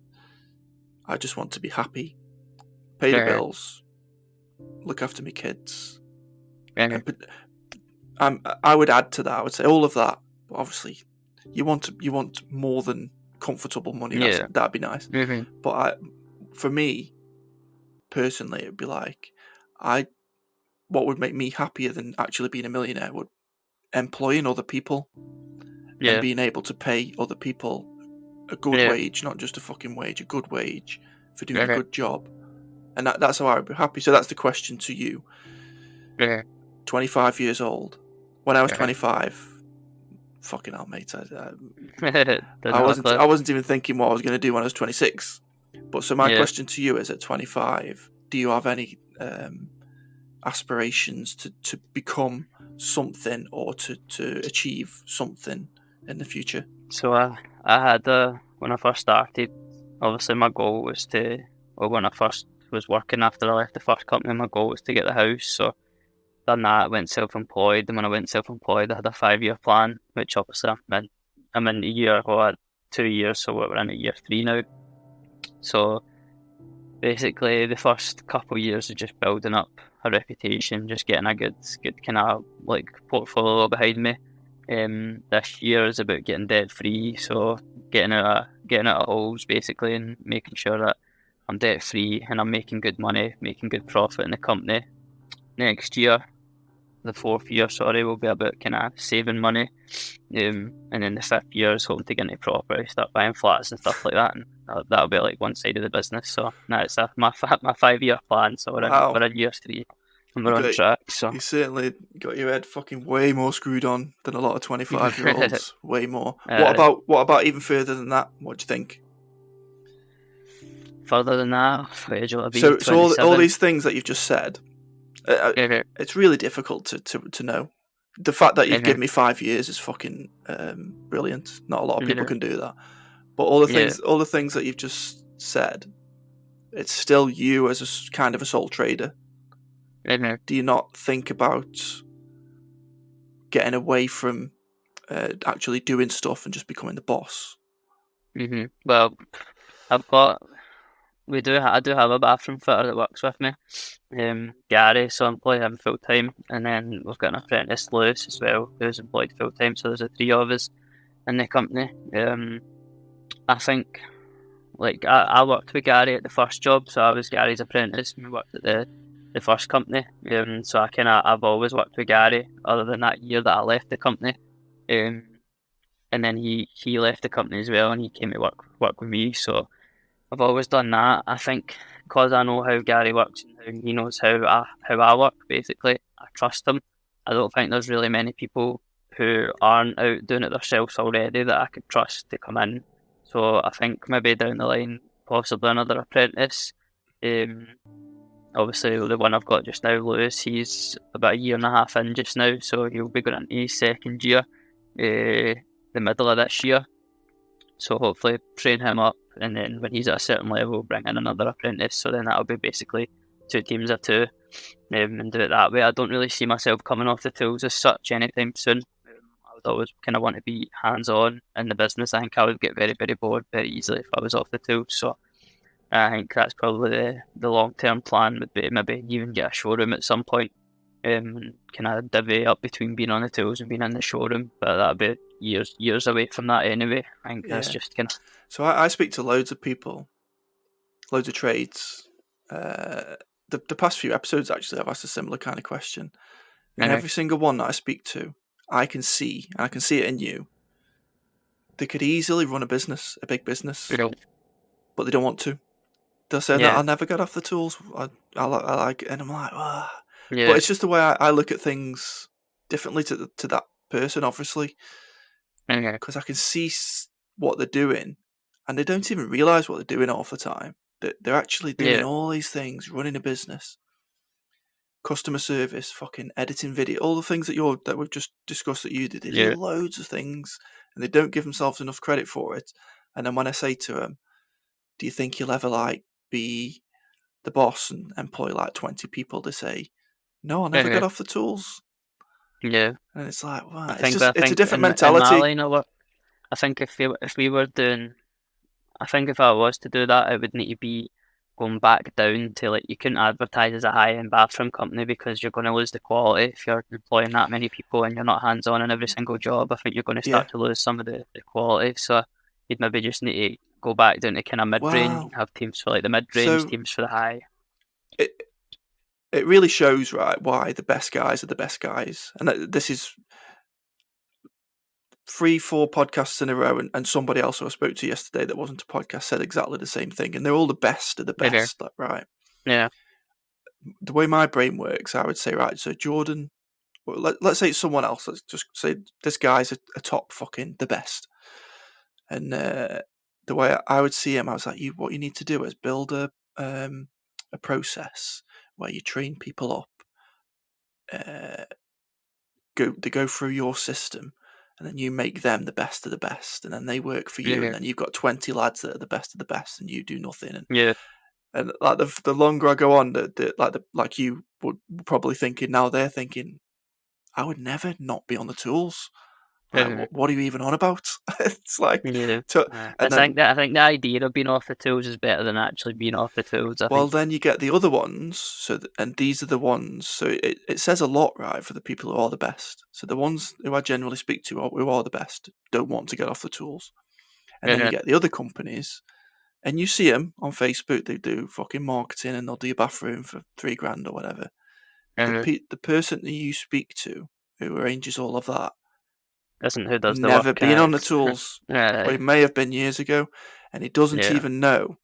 I just want to be happy, pay the Okay. bills, look after my kids, Okay. and I would add to that. I would say all of that. But obviously, you want more than comfortable money. Yeah. That'd be nice. Mm-hmm. But for me personally, it'd be like what would make me happier than actually being a millionaire would employing other people and Yeah. being able to pay other people a good Yeah. wage, not just a fucking wage, a good wage for doing a Okay. good job. And that's how I would be happy. So that's the question to you. Okay. 25 years old. When I was Okay. 25, fucking hell, mate. I wasn't even thinking what I was going to do when I was 26. But so my question to you is, at 25, do you have any aspirations to become something or to achieve something in the future? So I had when I first started, obviously my goal was when I first was working after I left the first company, my goal was to get the house. So done that, went self-employed, and when I went self-employed, I had a 5-year plan, which obviously I'm in a year, 2 years, so we're in year 3 now. So basically, the first couple of years of just building up a reputation, just getting a good kind of like portfolio behind me. This year is about getting debt free, so getting out of holes basically, and making sure that I'm debt free and I'm making good money, making good profit in the company. Next year, the 4th year, will be about kind of saving money, and then the 5th year is hoping to get into property, start buying flats and stuff like that, and that'll be like one side of the business. So now it's my 5-year plan. So we're in year 3. And we're on track. So you certainly got your head fucking way more screwed on than a lot of 25-year-olds. Way more. What about even further than that? What do you think? Further than that, so all these things that you've just said, it's really difficult to know. The fact that you've given me 5 years is fucking brilliant. Not a lot of people can do that. But all the things that you've just said, it's still you as a kind of a sole trader. Do you not think about getting away from actually doing stuff and just becoming the boss? Well, I do have a bathroom fitter that works with me, Gary, so I employ him full time, and then we've got an apprentice, Lewis, as well, who's employed full time. So there's 3 of us in the company. I think, like, I worked with Gary at the first job, so I was Gary's apprentice, and we worked at the first company. So I've always worked with Gary, other than that year that I left the company. And then he left the company as well, and he came to work with me. So I've always done that. I think because I know how Gary works and how he knows how I work, basically, I trust him. I don't think there's really many people who aren't out doing it themselves already that I could trust to come in. So I think maybe down the line, possibly another apprentice. Obviously, the one I've got just now, Lewis, he's about a year and a half in just now, so he'll be going into his 2nd year, the middle of this year. So hopefully train him up, and then when he's at a certain level, bring in another apprentice. So then that'll be basically 2 teams of 2, and do it that way. I don't really see myself coming off the tools as such anytime soon. I would always kind of want to be hands-on in the business. I think I would get very, very bored very easily if I was off the tools. So I think that's probably the long-term plan, would be maybe even get a showroom at some point, kind of divvy up between being on the tools and being in the showroom, but that'll be years away from that anyway. I think that's just kind of... So I speak to loads of people, loads of trades. The past few episodes, actually, I've asked a similar kind of question. And every single one that I speak to, I can see it in you. They could easily run a big business, but they don't want to. They'll say that I'll never get off the tools. I like it, and I'm like, ah. Yeah. But it's just the way I look at things differently to that person, obviously, because I can see what they're doing, and they don't even realise what they're doing half the time. They're actually doing all these things, running a business, customer service, fucking editing video, all the things that we've just discussed that you did. They do loads of things, and they don't give themselves enough credit for it. And then when I say to them, do you think you'll ever be the boss and employ 20 people? They say, no, I'll never get off the tools. Yeah. And it's like, wow, it's a different mentality. In my line of work, I think if we were doing, I think if I was to do that, it would need to be going back down to you couldn't advertise as a high-end bathroom company because you're going to lose the quality if you're employing that many people and you're not hands-on in every single job. I think you're going to start to lose some of the quality. So you'd maybe just need to go back down to kind of mid-range, have teams for the mid-range, teams for the high. It really shows, right, why the best guys are the best guys. And this is 3-4 podcasts in a row, and somebody else who I spoke to yesterday that wasn't a podcast said exactly the same thing. And they're all the best of the best, right? Yeah. The way my brain works, I would say, right, so Jordan let's say it's someone else. Let's just say this guy's a top fucking the best. And the way I would see him, I was like, what you need to do is build a process where you train people up. They go through your system, and then you make them the best of the best, and then they work for you, and then you've got 20 lads that are the best of the best, and you do nothing. And like the longer I go on, like you would probably thinking now, they're thinking, I would never not be on the tools. Like, what are you even on about? It's like, I think the idea of being off the tools is better than actually being off the tools. Then you get the other ones. And these are the ones. So it says a lot, right, for the people who are the best. So the ones who I generally speak to, who are the best, don't want to get off the tools. And then you get the other companies, and you see them on Facebook. They do fucking marketing, and they'll do your bathroom for $3,000 or whatever. The person that you speak to, who arranges all of that, isn't who does never the work, been on the tools. Or he may have been years ago, and he doesn't even know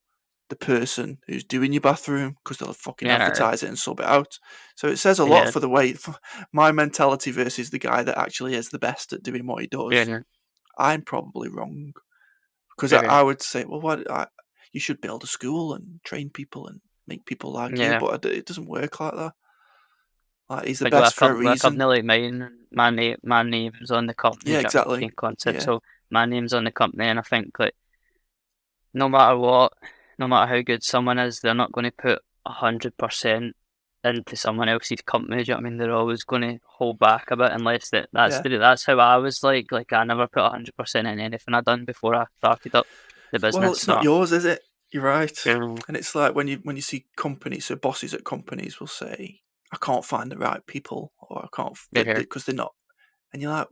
the person who's doing your bathroom, because they'll fucking advertise it and sub it out. So it says a lot for the way my mentality versus the guy that actually is the best at doing what he does. I'm probably wrong, because I would say, well, you should build a school and train people and make people like you, but it doesn't work like that. Like, he's the best for a reason. A company like mine, my name's on the company. Yeah, exactly. Concept. Yeah. So my name's on the company, and I think, like, no matter what, no matter how good someone is, they're not going to put 100% into someone else's company. Do you know what I mean? They're always going to hold back a bit, unless that's how I was like. Like, I never put 100% in anything I done before I started up the business. Well, it's not yours, is it? You're right. And it's like when you see companies, so bosses at companies will say, I can't find the right people, or I can't, because they're not. And you're like,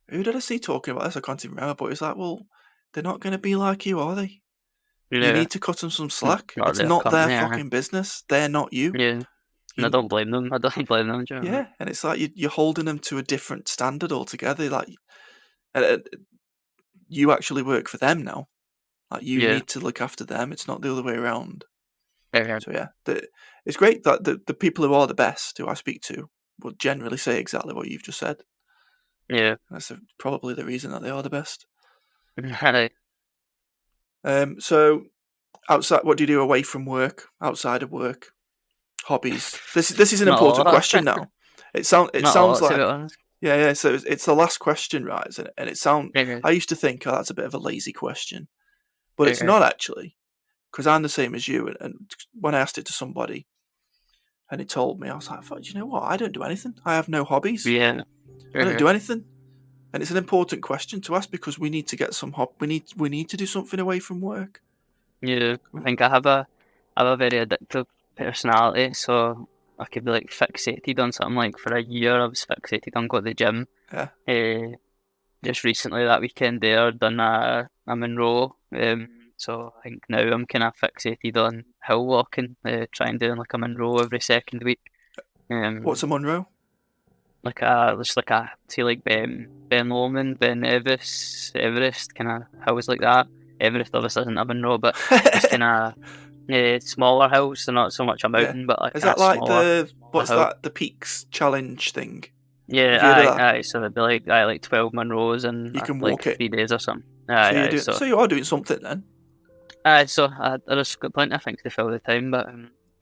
who did I see talking about this? I can't even remember, but it's like, well, they're not going to be like you, are they? You need to cut them some slack. It's not their fucking business. They're not you. Yeah. And I don't blame them. Yeah, and it's like you're holding them to a different standard altogether. Like, you actually work for them now. Like, you need to look after them. It's not the other way around. So yeah, it's great that the people who are the best, who I speak to, will generally say exactly what you've just said. Yeah, that's probably the reason that they are the best. Right. So outside, what do you do away from work? Outside of work, hobbies. This is an important question now. It sounds like yeah. So it's the last question, right? And it sounds. I used to think, that's a bit of a lazy question, but it's not actually. Because I'm the same as you, and when I asked it to somebody, and he told me, I was like, you know what? I don't do anything. I have no hobbies. Yeah, I don't do anything, and it's an important question to ask, because we need to get some we need to do something away from work. Yeah, I think I have a very addictive personality, so I could be like fixated on something. Like, for a year, I was fixated on going to the gym. Yeah. Just recently, that weekend there, done a Monroe. So I think now I'm kind of fixated on hill walking, trying doing like a Monroe every second week. What's a Monroe? Like say like Ben Lomond, Ben Everest kind of hills like that. Everest obviously isn't a Monroe, but just kind of smaller hills, so not so much a mountain, but like, is that like smaller, the Peaks Challenge thing? Yeah, so it'd be like 12 Monroes and you can like walk 3 days or something. So you are doing something then. So I just got plenty of things to fill the time, but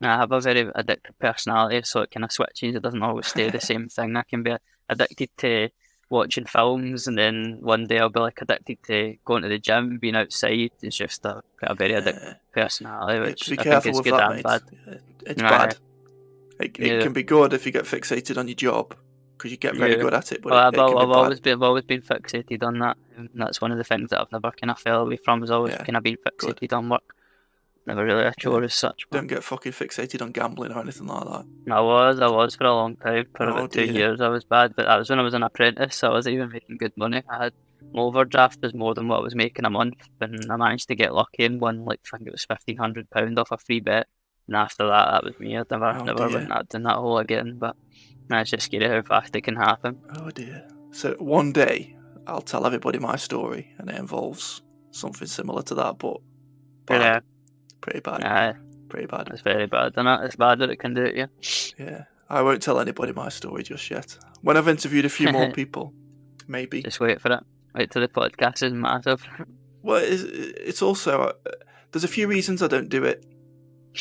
I have a very addictive personality, so it kind of switches. It doesn't always stay the same thing. I can be addicted to watching films, and then one day I'll be like addicted to going to the gym, being outside. It's just a very addictive personality, which be I careful think is with good that, and mate. bad. It's bad. It can be good if you get fixated on your job, because you get very good at it. But I've always been fixated on that, and that's one of the things that I've never kind of fell away from. Has always kind of been fixated on work. Never really a chore as such. Don't get fucking fixated on gambling or anything like that. I was for a long time. For about 2 years I was bad, but that was when I was an apprentice, so I wasn't even making good money. I had my overdraft was more than what I was making a month, and I managed to get lucky and won, like, I think it was £1,500 off a free bet. And after that was me. I'd never went down that hole again. But it's just scary how fast it can happen. Oh dear. So one day I'll tell everybody my story, and it involves something similar to that, but pretty bad. Pretty bad. It's very bad, isn't it? It's bad that it can do it, Yeah. I won't tell anybody my story just yet. When I've interviewed a few more people, maybe. Just wait for it. Wait till the podcast is massive. Well, it's also there's a few reasons I don't do it.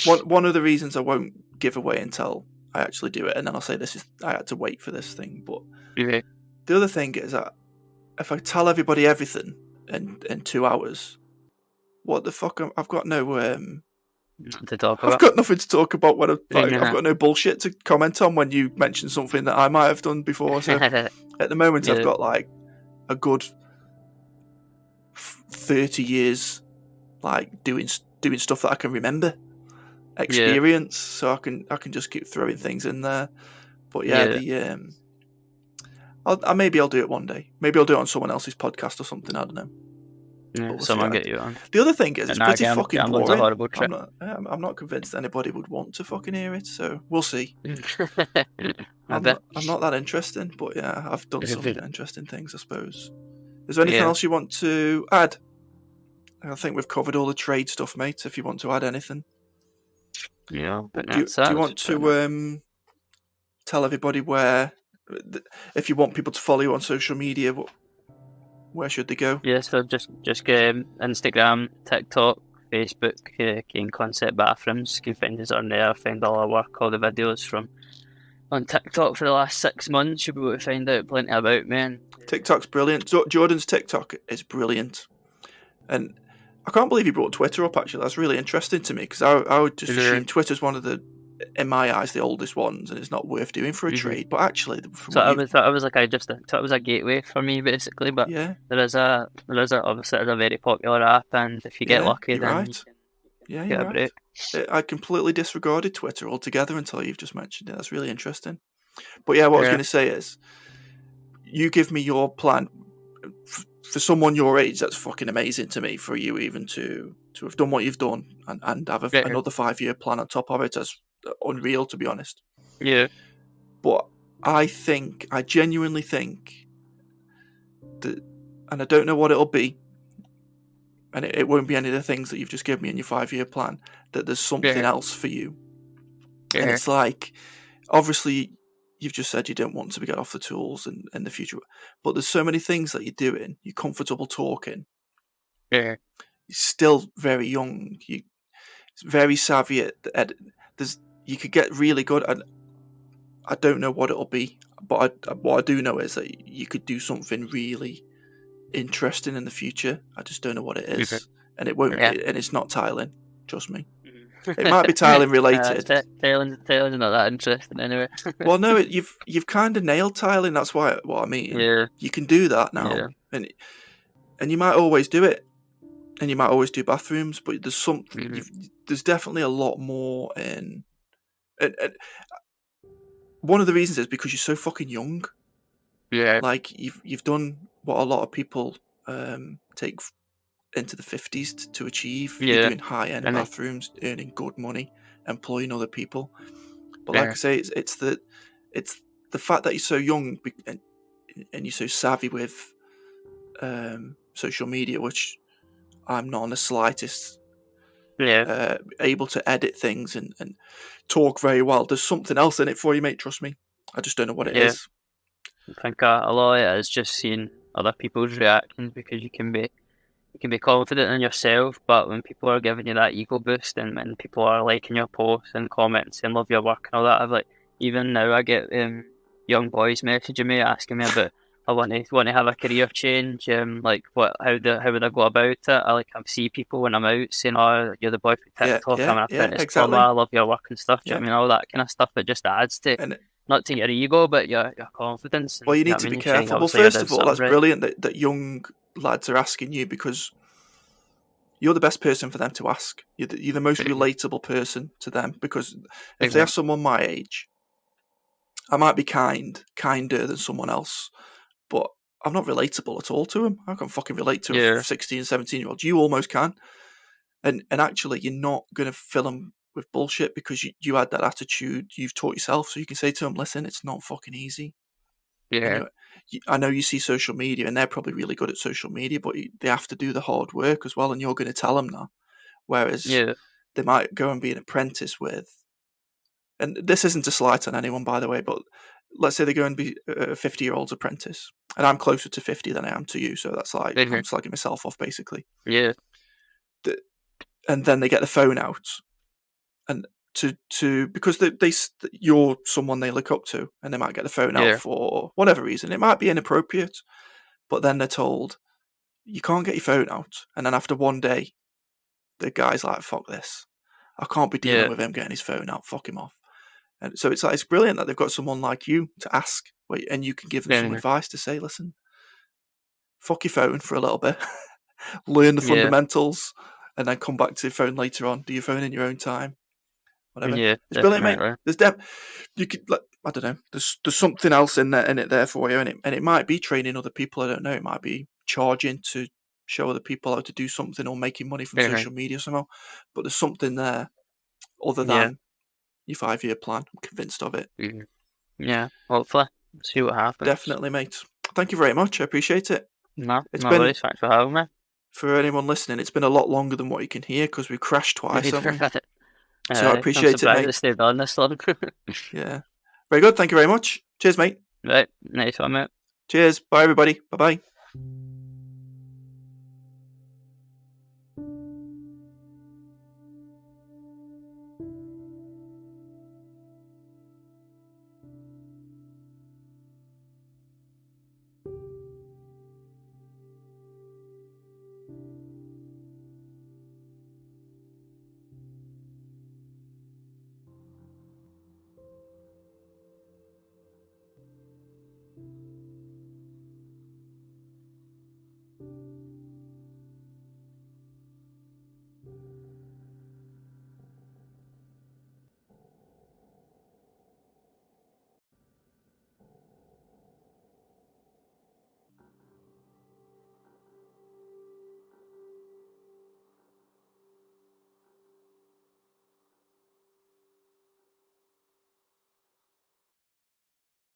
One of the reasons I won't give away until I actually do it, and then I'll say I had to wait for this thing. But Okay. The other thing is that if I tell everybody everything in 2 hours, what the fuck? I've got no to talk about. I've got nothing to talk about when I've got no bullshit to comment on when you mention something that I might have done before. So at the moment, I've got like a good 30 years, like doing stuff that I can remember, experience. So I can just keep throwing things in there. But maybe I'll do it one day. Maybe I'll do it on someone else's podcast or something. I don't know. Yeah, someone get you on. The other thing is, it's pretty fucking boring. A horrible trip. I'm not convinced anybody would want to fucking hear it, so we'll see. I'm not that interesting, but yeah, I've done some interesting things, I suppose. Is there anything else you want to add? I think we've covered all the trade stuff, mate. If you want to add anything, yeah. Do you want to tell everybody where, if you want people to follow you on social media, where should they go? Yeah, so just Instagram, TikTok, Facebook, Kane Concept Bathrooms. You can find us on there, find all our work, all the videos from on TikTok for the last 6 months. You'll be able to find out plenty about me. And TikTok's brilliant. Jordan's TikTok is brilliant. And I can't believe you brought Twitter up, actually. That's really interesting to me, because I would just assume Twitter's one of the, in my eyes, the oldest ones, and it's not worth doing for a trade. But actually, I was like, it was a gateway for me, basically. But there is obviously a very popular app, and if you get lucky, then right. you get a break. I completely disregarded Twitter altogether until you've just mentioned it. That's really interesting. But yeah, what I was going to say is, you give me your plan. For someone your age, that's fucking amazing to me. For you even to have done what you've done and have another 5-year plan on top of it, that's unreal, to be honest. Yeah. But I genuinely think that, and I don't know what it'll be, and it won't be any of the things that you've just given me in your 5-year plan, that there's something else for you. And it's like, obviously, you've just said you don't want to get off the tools in the future, but there's so many things that you're doing. You're comfortable talking. Yeah. You're still very young. You're very savvy at you could get really good. I don't know what it'll be, but what I do know is that you could do something really interesting in the future. I just don't know what it is, and it won't. And it's not tiling. Trust me. It might be tiling related. Tiling's not that interesting anyway. Well, no, you've kind of nailed tiling. That's what I mean. Yeah. You can do that now, and you might always do it, and you might always do bathrooms. But there's something. There's definitely a lot more in. And one of the reasons is because you're so fucking young. Yeah. Like you've done what a lot of people take into the 50s to achieve. You're doing high-end bathrooms, earning good money, employing other people. But like I say, it's the fact that you're so young and you're so savvy with social media, which I'm not in the slightest able to edit things and talk very well. There's something else in it for you, mate, trust me. I just don't know what it is. I think a lot of it is just seeing other people's reactions, because you can be confident in yourself, but when people are giving you that ego boost and when people are liking your posts and comments and love your work and all that, even now I get young boys messaging me asking me about I want to have a career change, how would I go about it? I see people when I'm out saying, "Oh, you're the boy from TikTok, I'm an apprentice plumber, I love your work and stuff." Do you know what I mean? All that kind of stuff. It just adds to not to your ego, but your confidence. Well, you need to be careful. Well, first of all, that's brilliant that young lads are asking you, because you're the best person for them to ask. You're the most relatable person to them, because if they are someone my age, I might be kinder than someone else, but I'm not relatable at all to them. I can fucking relate to a 16, 17-year-old. You almost can. And actually, you're not going to fill them with bullshit, because you had that attitude you've taught yourself. So you can say to them, listen, it's not fucking easy. Yeah. I know you see social media, and they're probably really good at social media, but they have to do the hard work as well, and you're going to tell them that. Whereas they might go and be an apprentice with and this isn't a slight on anyone, by the way, but let's say they go and be a 50-year-old's apprentice, and I'm closer to 50 than I am to you, so that's like I'm slagging myself off, basically. Yeah. And then they get the phone out, and because you're someone they look up to, and they might get the phone out for whatever reason. It might be inappropriate, but then they're told you can't get your phone out, and then after one day, the guy's like, "Fuck this, I can't be dealing with him getting his phone out. Fuck him off." And so it's brilliant that they've got someone like you to ask, and you can give them some advice to say, "Listen, fuck your phone for a little bit, learn the fundamentals, and then come back to your phone later on. Do your phone in your own time." Whatever. Yeah, it's brilliant, mate. There's you could, like, I don't know. There's something else in it there for you, and it might be training other people. I don't know. It might be charging to show other people how to do something, or making money from social media somehow. But there's something there other than your 5-year plan. I'm convinced of it. Yeah, hopefully. See what happens. Definitely, mate. Thank you very much. I appreciate it. No worries. Thanks for having me. For anyone listening, it's been a lot longer than what you can hear because we crashed twice, haven't we? So I appreciate it, mate. It stayed on this long. Yeah. Very good. Thank you very much. Cheers, mate. Right. Nice one, mate. Cheers. Bye, everybody. Bye-bye.